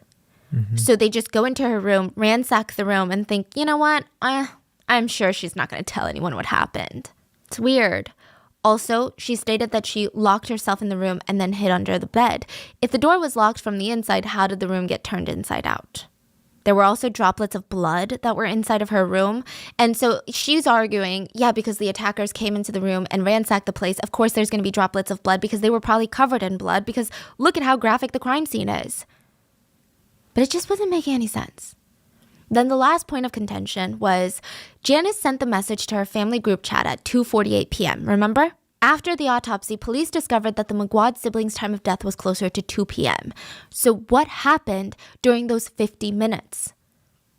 Mm-hmm. So they just go into her room, ransack the room and think, you know what? I'm sure she's not going to tell anyone what happened. It's weird. Also, she stated that she locked herself in the room and then hid under the bed. If the door was locked from the inside, how did the room get turned inside out? There were also droplets of blood that were inside of her room. And so she's arguing, yeah, because the attackers came into the room and ransacked the place. Of course, there's going to be droplets of blood because they were probably covered in blood because look at how graphic the crime scene is. But it just wasn't making any sense. Then the last point of contention was Janice sent the message to her family group chat at 2:48 p.m., remember? After the autopsy, police discovered that the McGuad siblings' time of death was closer to 2 p.m. So what happened during those 50 minutes?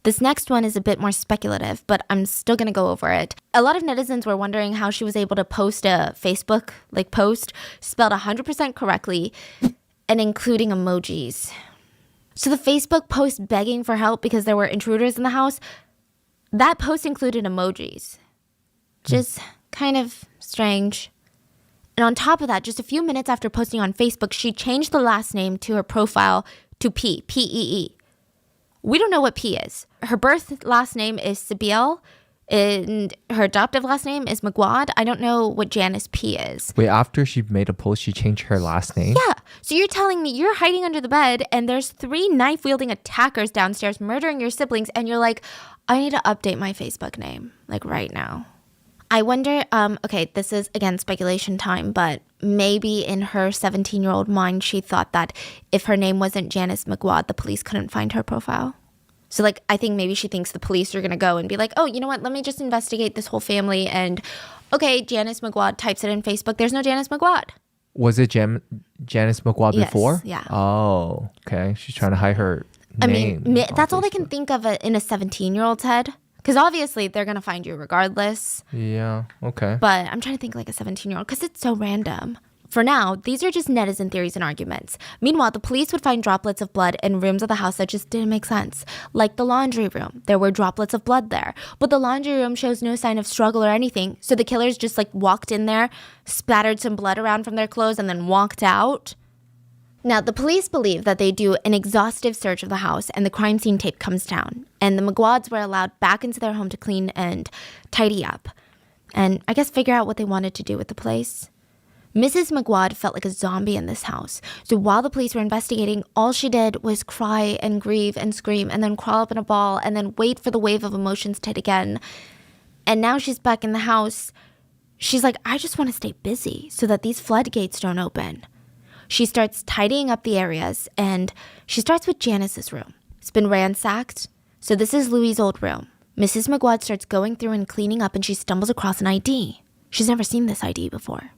This next one is a bit more speculative, but I'm still going to go over it. A lot of netizens were wondering how she was able to post a Facebook post spelled 100% correctly and including emojis. So the Facebook post begging for help because there were intruders in the house, that post included emojis. Just kind of strange. And on top of that, just a few minutes after posting on Facebook, she changed the last name to her profile to P, P-E-E. We don't know what P is. Her birth last name is Sibiel, and her adoptive last name is McGuad. I don't know what Janice P is. Wait, after she made a post, she changed her last name? Yeah. So you're telling me you're hiding under the bed and there's 3 knife-wielding attackers downstairs murdering your siblings and you're like, I need to update my Facebook name, right now. I wonder, okay, this is, again, speculation time, but maybe in her 17-year-old mind, she thought that if her name wasn't Janice McGuad, the police couldn't find her profile. So, I think maybe she thinks the police are going to go and be like, oh, you know what? Let me just investigate this whole family. And, okay, Janice McGuad types it in Facebook. There's no Janice McGuad. Was it Janice McGuad before? Yeah. Oh, okay. She's trying to hide her name. I mean, that's all they can think of in a 17-year-old's head. Because obviously, they're going to find you regardless. Yeah, okay. But I'm trying to think like a 17-year-old because it's so random. For now, these are just netizen theories and arguments. Meanwhile, the police would find droplets of blood in rooms of the house that just didn't make sense. Like the laundry room. There were droplets of blood there. But the laundry room shows no sign of struggle or anything. So the killers just walked in there, splattered some blood around from their clothes, and then walked out. Now, the police believe that they do an exhaustive search of the house and the crime scene tape comes down. And the McGuads were allowed back into their home to clean and tidy up. And I guess figure out what they wanted to do with the place. Mrs. McGuad felt like a zombie in this house. So while the police were investigating, all she did was cry and grieve and scream and then crawl up in a ball and then wait for the wave of emotions to hit again. And now she's back in the house. She's like, I just want to stay busy so that these floodgates don't open. She starts tidying up the areas and she starts with Janice's room. It's been ransacked. So this is Louis' old room. Mrs. McGuad starts going through and cleaning up and she stumbles across an ID. She's never seen this ID before.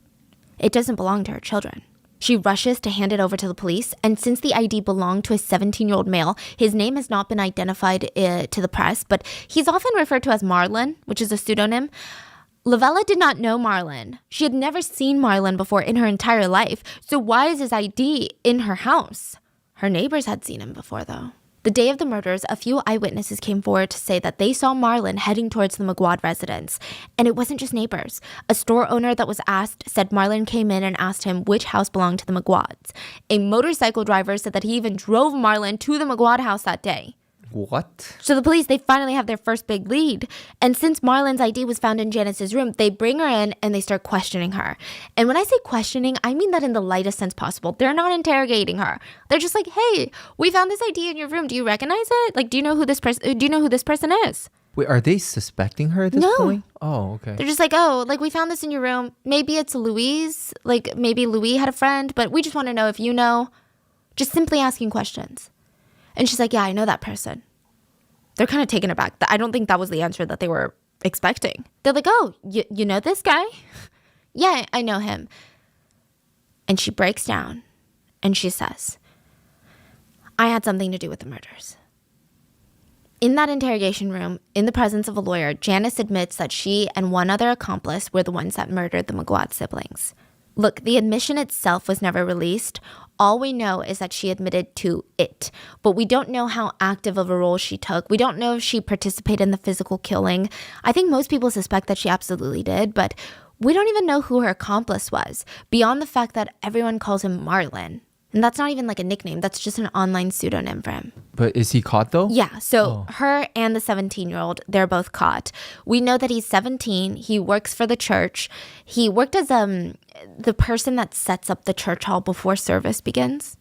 It doesn't belong to her children. She rushes to hand it over to the police, and since the ID belonged to a 17-year-old male, his name has not been identified to the press, but he's often referred to as Marlon, which is a pseudonym. Lavella did not know Marlon. She had never seen Marlon before in her entire life, so why is his ID in her house? Her neighbors had seen him before, though. The day of the murders, a few eyewitnesses came forward to say that they saw Marlon heading towards the McGuad residence. And it wasn't just neighbors. A store owner that was asked said Marlon came in and asked him which house belonged to the McGuads. A motorcycle driver said that he even drove Marlon to the McGuad house that day. What? So the police, they finally have their first big lead. And since Marlon's ID was found in Janice's room, they bring her in and they start questioning her. And when I say questioning, I mean that in the lightest sense possible. They're not interrogating her. They're just like, hey, we found this ID in your room. Do you recognize it? Do you know who this person is? Wait, are they suspecting her at this point? Oh, okay. They're just like, oh, we found this in your room. Maybe it's Louise. Maybe Louis had a friend, but we just want to know if you know. Just simply asking questions. And she's like, yeah, I know that person. They're kind of taken aback. I don't think that was the answer that they were expecting. They're like, oh, you know this guy? Yeah, I know him. And she breaks down and she says, I had something to do with the murders. In that interrogation room, in the presence of a lawyer, Janice admits that she and one other accomplice were the ones that murdered the McGuad siblings. Look, the admission itself was never released. All we know is that she admitted to it, but we don't know how active of a role she took. We don't know if she participated in the physical killing. I think most people suspect that she absolutely did, but we don't even know who her accomplice was, beyond the fact that everyone calls him Marlon. And that's not even a nickname. That's just an online pseudonym for him. But is he caught though? Yeah. So her and the 17-year-old, they're both caught. We know that he's 17. He works for the church. He worked as the person that sets up the church hall before service begins.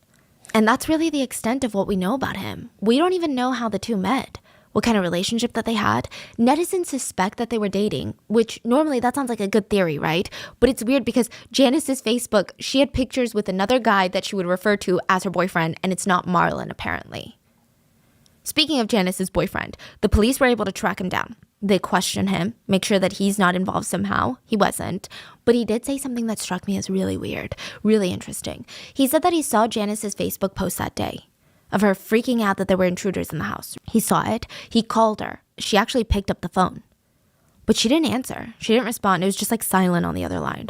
And that's really the extent of what we know about him. We don't even know how the two met, what kind of relationship that they had. Netizens suspect that they were dating, which normally that sounds like a good theory, right? But it's weird because Janice's Facebook, she had pictures with another guy that she would refer to as her boyfriend, and it's not Marlon, apparently. Speaking of Janice's boyfriend, the police were able to track him down. They questioned him, make sure that he's not involved somehow. He wasn't. But he did say something that struck me as really weird, really interesting. He said that he saw Janice's Facebook post that day of her freaking out that there were intruders in the house. He saw it. He called her. She actually picked up the phone. But she didn't answer. She didn't respond. It was just silent on the other line.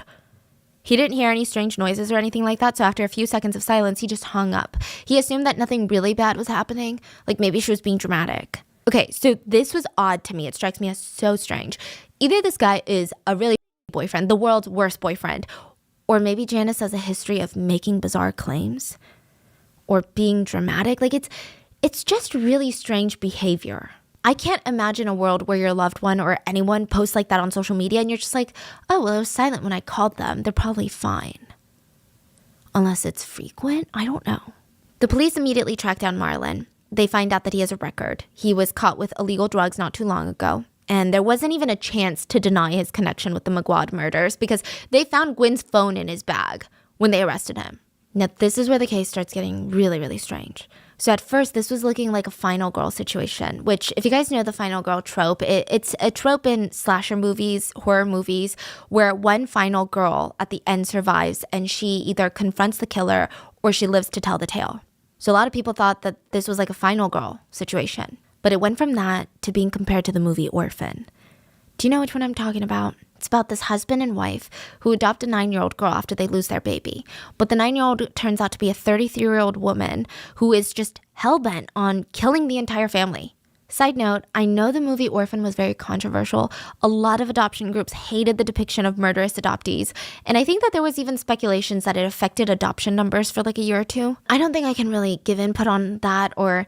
He didn't hear any strange noises or anything like that, so after a few seconds of silence, he just hung up. He assumed that nothing really bad was happening, maybe she was being dramatic. Okay, so this was odd to me. It strikes me as so strange. Either this guy is a really boyfriend, the world's worst boyfriend, or maybe Janice has a history of making bizarre claims or being dramatic. It's just really strange behavior. I can't imagine a world where your loved one or anyone posts like that on social media and you're just like, oh, well, it was silent when I called them. They're probably fine. Unless it's frequent, I don't know. The police immediately track down Marlon. They find out that he has a record. He was caught with illegal drugs not too long ago. And there wasn't even a chance to deny his connection with the McGuad murders because they found Gwen's phone in his bag when they arrested him. Now, this is where the case starts getting really, really strange. So at first, this was looking like a final girl situation, which if you guys know the final girl trope, it's a trope in slasher movies, horror movies, where one final girl at the end survives and she either confronts the killer or she lives to tell the tale. So a lot of people thought that this was like a final girl situation, but it went from that to being compared to the movie Orphan. Do you know which one I'm talking about? It's about this husband and wife who adopt a 9-year-old girl after they lose their baby. But the 9-year-old turns out to be a 33-year-old woman who is just hell-bent on killing the entire family. Side note, I know the movie Orphan was very controversial. A lot of adoption groups hated the depiction of murderous adoptees. And I think that there was even speculations that it affected adoption numbers for like a year or two. I don't think I can really give input on that or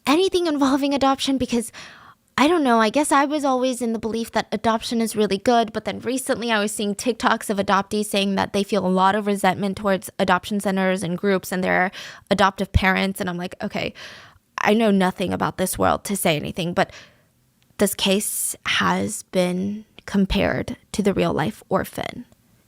anything involving adoption because I don't know. I guess I was always in the belief that adoption is really good. But then recently I was seeing TikToks of adoptees saying that they feel a lot of resentment towards adoption centers and groups and their adoptive parents. And I'm like, okay, I know nothing about this world to say anything, but this case has been compared to the real life Orphan.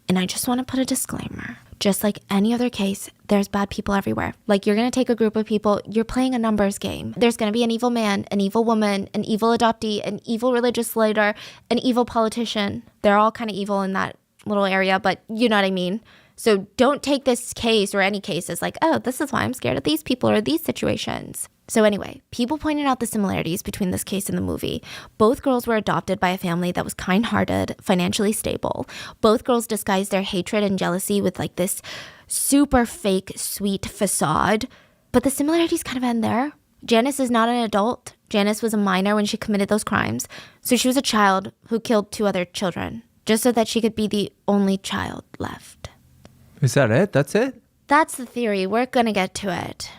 And I just want to put a disclaimer. Just like any other case, there's bad people everywhere. Like you're going to take a group of people, you're playing a numbers game. There's going to be an evil man, an evil woman, an evil adoptee, an evil religious leader, an evil politician. They're all kind of evil in that little area, but you know what I mean? So don't take this case or any case as like, oh, this is why I'm scared of these people or these situations. So anyway, people pointed out the similarities between this case and the movie. Both girls were adopted by a family that was kind-hearted, financially stable. Both girls disguised their hatred and jealousy with like this super fake, sweet facade. But the similarities kind of end there. Janice is not an adult. Janice was a minor when she committed those crimes. So she was a child who killed 2 other children, just so that she could be the only child left. Is that it? That's it? That's the theory. We're gonna get to it.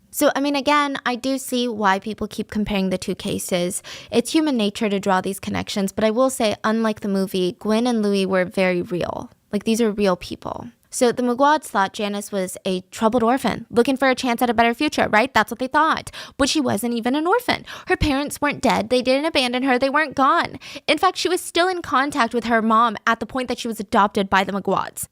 So, I mean, again, I do see why people keep comparing the 2 cases. It's human nature to draw these connections, but I will say, unlike the movie, Gwen and Louis were very real. Like, these are real people. So the McGuads thought Janice was a troubled orphan, looking for a chance at a better future, right? That's what they thought. But she wasn't even an orphan. Her parents weren't dead. They didn't abandon her. They weren't gone. In fact, she was still in contact with her mom at the point that she was adopted by the McGuads.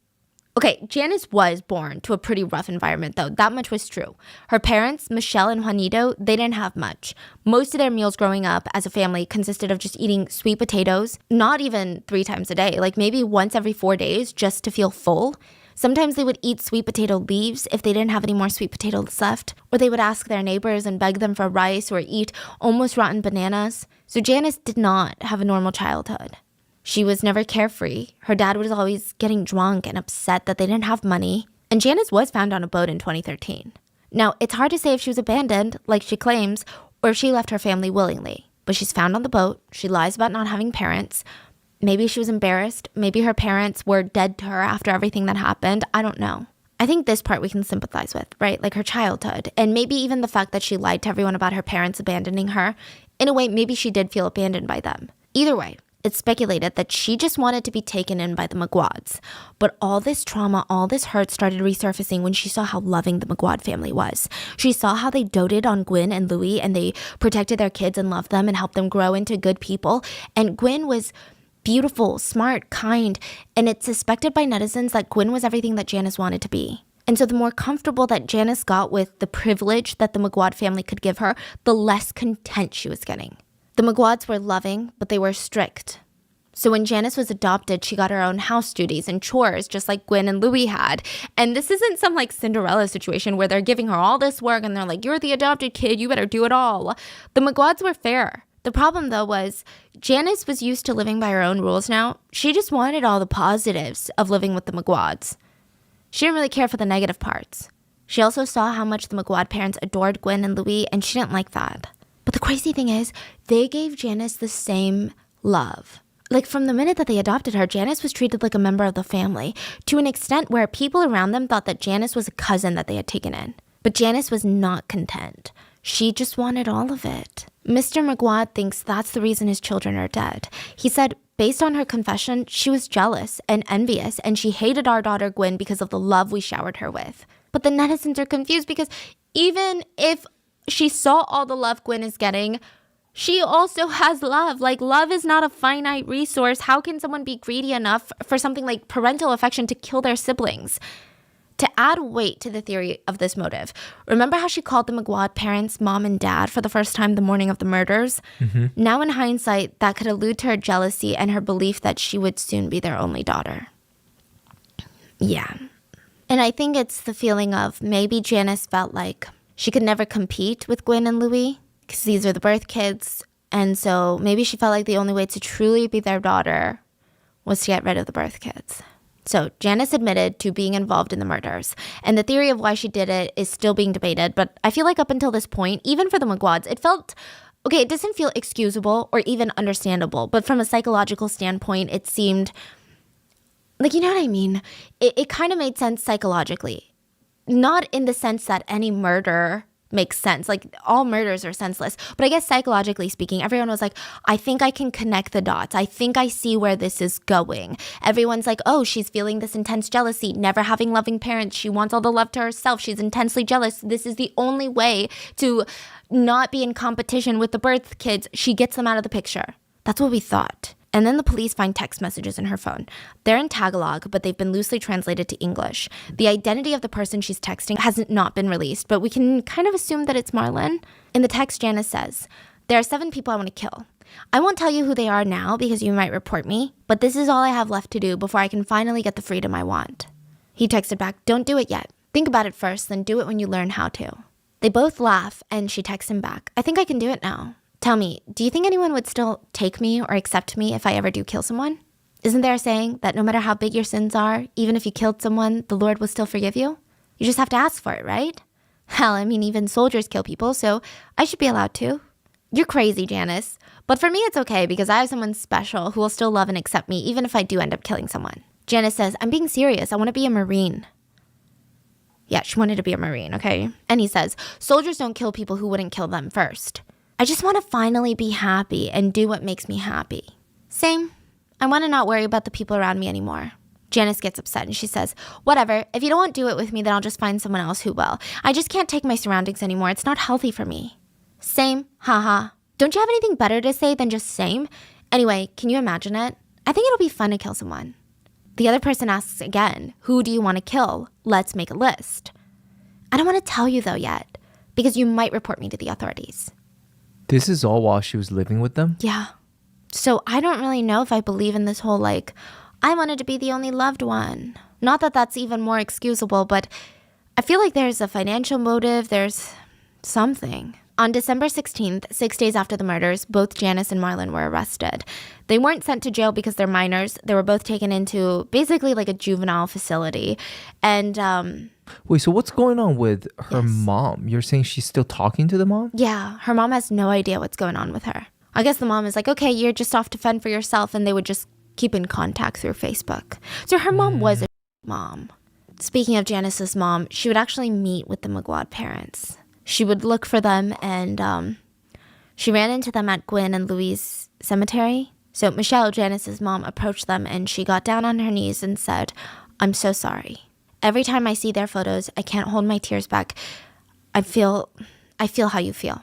Okay, Janice was born to a pretty rough environment, though. That much was true. Her parents, Michelle and Juanito, they didn't have much. Most of their meals growing up as a family consisted of just eating sweet potatoes, not even 3 times a day, like maybe once every 4 days just to feel full. Sometimes they would eat sweet potato leaves if they didn't have any more sweet potatoes left, or they would ask their neighbors and beg them for rice or eat almost rotten bananas. So Janice did not have a normal childhood. She was never carefree. Her dad was always getting drunk and upset that they didn't have money. And Janice was found on a boat in 2013. Now, it's hard to say if she was abandoned, like she claims, or if she left her family willingly. But she's found on the boat. She lies about not having parents. Maybe she was embarrassed. Maybe her parents were dead to her after everything that happened. I don't know. I think this part we can sympathize with, right? Like her childhood. And maybe even the fact that she lied to everyone about her parents abandoning her. In a way, maybe she did feel abandoned by them. Either way, it's speculated that she just wanted to be taken in by the McGuads. But all this trauma, all this hurt started resurfacing when she saw how loving the McGuad family was. She saw how they doted on Gwen and Louis and they protected their kids and loved them and helped them grow into good people. And Gwen was beautiful, smart, kind, and it's suspected by netizens that Gwen was everything that Janice wanted to be. And so the more comfortable that Janice got with the privilege that the McGuad family could give her, the less content she was getting. The McGuads were loving, but they were strict. So when Janice was adopted, she got her own house duties and chores, just like Gwen and Louis had. And this isn't some like Cinderella situation where they're giving her all this work and they're like, you're the adopted kid, you better do it all. The McGuads were fair. The problem, though, was Janice was used to living by her own rules now. She just wanted all the positives of living with the McGuads. She didn't really care for the negative parts. She also saw how much the McGuad parents adored Gwen and Louis, and she didn't like that. But the crazy thing is, they gave Janice the same love. Like, from the minute that they adopted her, Janice was treated like a member of the family, to an extent where people around them thought that Janice was a cousin that they had taken in. But Janice was not content. She just wanted all of it. Mr. McGuad thinks that's the reason his children are dead. He said, based on her confession, she was jealous and envious, and she hated our daughter Gwen because of the love we showered her with. But the netizens are confused because even if she saw all the love Gwen is getting, she also has love. Like, love is not a finite resource. How can someone be greedy enough for something like parental affection to kill their siblings? To add weight to the theory of this motive, remember how she called the McGuad parents mom and dad for the first time the morning of the murders? Mm-hmm. Now in hindsight, that could allude to her jealousy and her belief that she would soon be their only daughter. Yeah. And I think it's the feeling of maybe Janice felt like she could never compete with Gwen and Louis because these are the birth kids. And so maybe she felt like the only way to truly be their daughter was to get rid of the birth kids. So Janice admitted to being involved in the murders, and the theory of why she did it is still being debated, but I feel like up until this point, even for the McGuads, it felt, okay, it doesn't feel excusable or even understandable, but from a psychological standpoint, it seemed, like, you know what I mean? It kind of made sense psychologically. Not in the sense that any murder makes sense. Like, all murders are senseless. But I guess psychologically speaking, everyone was like, I think I can connect the dots. I think I see where this is going. Everyone's like, oh, she's feeling this intense jealousy, never having loving parents. She wants all the love to herself. She's intensely jealous. This is the only way to not be in competition with the birth kids. She gets them out of the picture. That's what we thought. And then the police find text messages in her phone. They're in Tagalog, but they've been loosely translated to English. The identity of the person she's texting has not been released, but we can kind of assume that it's Marlon. In the text, Janice says, there are 7 people I want to kill. I won't tell you who they are now because you might report me, but this is all I have left to do before I can finally get the freedom I want. He texted back, don't do it yet. Think about it first, then do it when you learn how to. They both laugh, and she texts him back, I think I can do it now. Tell me, do you think anyone would still take me or accept me if I ever do kill someone? Isn't there a saying that no matter how big your sins are, even if you killed someone, the Lord will still forgive you? You just have to ask for it, right? Hell, I mean, even soldiers kill people, so I should be allowed to. You're crazy, Janice. But for me, it's okay because I have someone special who will still love and accept me even if I do end up killing someone. Janice says, I'm being serious. I want to be a Marine. Yeah, she wanted to be a Marine, okay? And he says, soldiers don't kill people who wouldn't kill them first. I just want to finally be happy and do what makes me happy. Same. I want to not worry about the people around me anymore. Janice gets upset and she says, whatever, if you don't want to do it with me, then I'll just find someone else who will. I just can't take my surroundings anymore. It's not healthy for me. Same. Haha. Don't you have anything better to say than just same? Anyway, can you imagine it? I think it'll be fun to kill someone. The other person asks again, who do you want to kill? Let's make a list. I don't want to tell you though yet, because you might report me to the authorities. This is all while she was living with them? Yeah. So I don't really know if I believe in this whole, like, I wanted to be the only loved one. Not that that's even more excusable, but I feel like there's a financial motive. There's something. On December 16th, 6 days after the murders, both Janice and Marlon were arrested. They weren't sent to jail because they're minors. They were both taken into basically like a juvenile facility. And, Wait, so what's going on with her mom? You're saying she's still talking to the mom? yeah, her mom has no idea what's going on with her. I guess the mom is like, okay, you're just off to fend for yourself. And they would just keep in contact through Facebook. So her mom was a mom. Speaking of Janice's mom, she would actually meet with the McGuad parents. She would look for them, and she ran into them at Gwen and Louise cemetery. So Michelle, Janice's mom, approached them, and she got down on her knees and said, I'm so sorry. Every time I see their photos, I can't hold my tears back. I feel how you feel.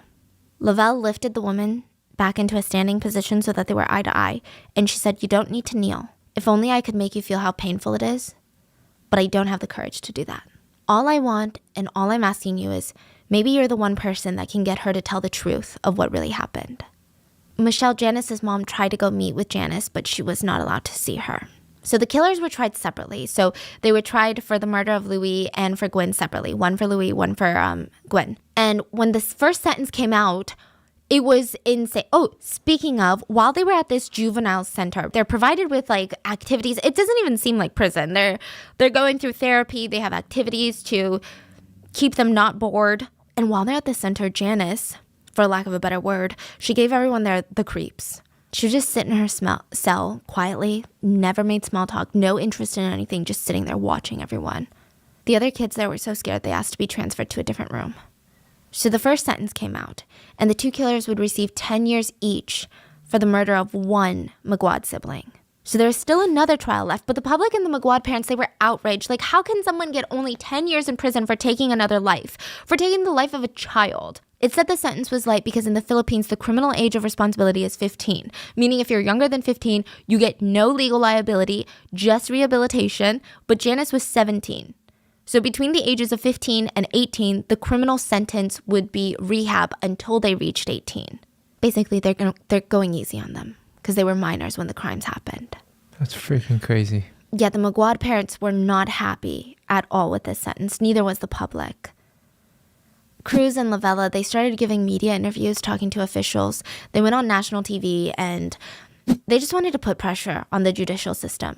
Lavelle lifted the woman back into a standing position so that they were eye to eye, and she said, you don't need to kneel. If only I could make you feel how painful it is, but I don't have the courage to do that. All I want and all I'm asking you is maybe you're the one person that can get her to tell the truth of what really happened. Michelle, Janice's mom, tried to go meet with Janice, but she was not allowed to see her. So the killers were tried separately. So they were tried for the murder of Louis and for Gwen separately. One for Louis, one for Gwen. And when this first sentence came out, it was insane. Oh, speaking of, while they were at this juvenile center, they're provided with like activities. It doesn't even seem like prison. They're going through therapy. They have activities to keep them not bored. And while they're at the center, Janice, for lack of a better word, she gave everyone there the creeps. She would just sit in her cell quietly, never made small talk, no interest in anything, just sitting there watching everyone. The other kids there were so scared they asked to be transferred to a different room. So the first sentence came out, and the 2 killers would receive 10 years each for the murder of one McGuad sibling. So there was still another trial left, but the public and the McGuad parents, they were outraged. Like, how can someone get only 10 years in prison for taking another life, for taking the life of a child? It said the sentence was light because in the Philippines, the criminal age of responsibility is 15, meaning if you're younger than 15, you get no legal liability, just rehabilitation, but Janice was 17. So between the ages of 15 and 18, the criminal sentence would be rehab until they reached 18. Basically, they're going easy on them because they were minors when the crimes happened. That's freaking crazy. Yeah, the McGuad parents were not happy at all with this sentence. Neither was the public. Cruz and Lavella, they started giving media interviews, talking to officials. They went on national TV, and They just wanted to put pressure on the judicial system.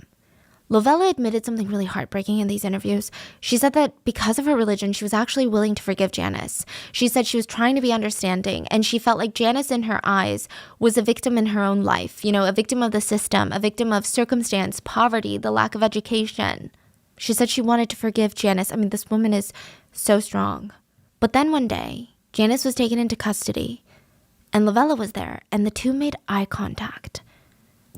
Lovella admitted something really heartbreaking in these interviews. She said that because of her religion, she was actually willing to forgive Janice. She said she was trying to be understanding, and she felt like Janice, in her eyes, was a victim in her own life. You know, a victim of the system, a victim of circumstance, poverty, the lack of education. She said she wanted to forgive Janice. I mean, this woman is so strong. But then one day, Janice was taken into custody, and Lovella was there, and the two made eye contact.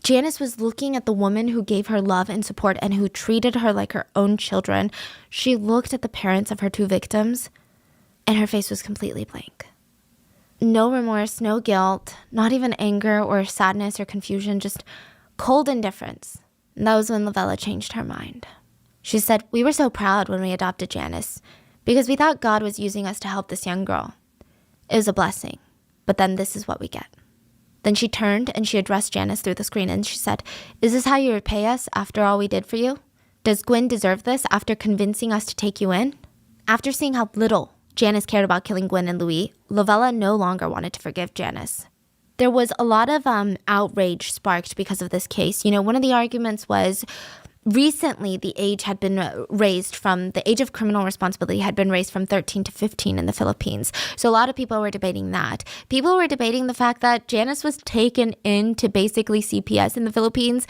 Janice was looking at the woman who gave her love and support and who treated her like her own children. She looked at the parents of her two victims, and her face was completely blank. No remorse, no guilt, not even anger or sadness or confusion, just cold indifference. And that was when Lovella changed her mind. She said, "We were so proud when we adopted Janice because we thought God was using us to help this young girl. It was a blessing, but then this is what we get." Then she turned and she addressed Janice through the screen and she said, "Is this how you repay us after all we did for you? Does Gwyn deserve this after convincing us to take you in?" After seeing how little Janice cared about killing Gwyn and Louis, Lovella no longer wanted to forgive Janice. There was a lot of outrage sparked because of this case. You know, one of the arguments was recently the age had been raised from, the age of criminal responsibility had been raised from 13 to 15 in the Philippines. So a lot of people were debating that. People were debating the fact that Janice was taken into basically CPS in the Philippines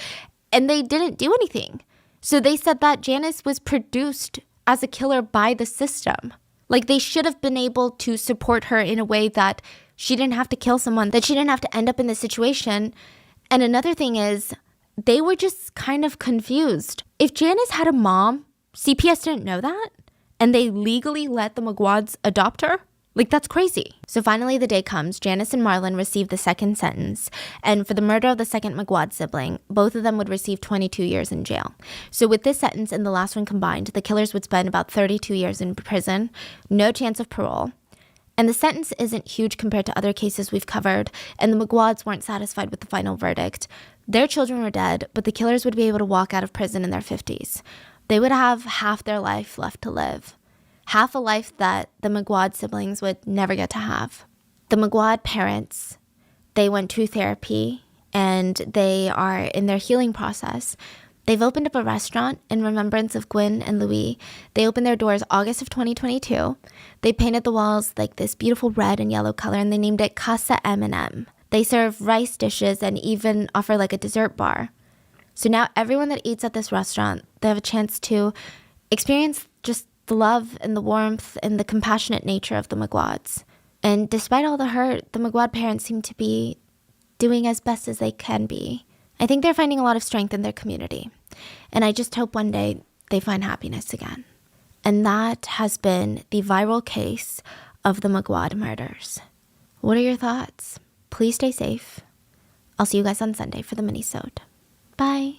and they didn't do anything. So they said that Janice was produced as a killer by the system. Like they should have been able to support her in a way that she didn't have to kill someone, that she didn't have to end up in this situation. And another thing is, they were just kind of confused. If Janice had a mom, CPS didn't know that, and they legally let the Maguads adopt her? Like, that's crazy. So finally the day comes. Janice and Marlon receive the second sentence, and for the murder of the second Maguad sibling, both of them would receive 22 years in jail. So with this sentence and the last one combined, the killers would spend about 32 years in prison, no chance of parole. And the sentence isn't huge compared to other cases we've covered, and the Maguads weren't satisfied with the final verdict. Their children were dead, but the killers would be able to walk out of prison in their 50s. They would have half their life left to live. Half a life that the Maguad siblings would never get to have. The Maguad parents, they went to therapy, and they are in their healing process. They've opened up a restaurant in remembrance of Gwyn and Louis. They opened their doors August of 2022. They painted the walls like this beautiful red and yellow color, and they named it Casa M&M. They serve rice dishes and even offer like a dessert bar. So now everyone that eats at this restaurant, they have a chance to experience just the love and the warmth and the compassionate nature of the Maguads. And despite all the hurt, the Maguad parents seem to be doing as best as they can be. I think they're finding a lot of strength in their community. And I just hope one day they find happiness again. And that has been the viral case of the Maguad murders. What are your thoughts? Please stay safe. I'll see you guys on Sunday for the mini-sode. Bye.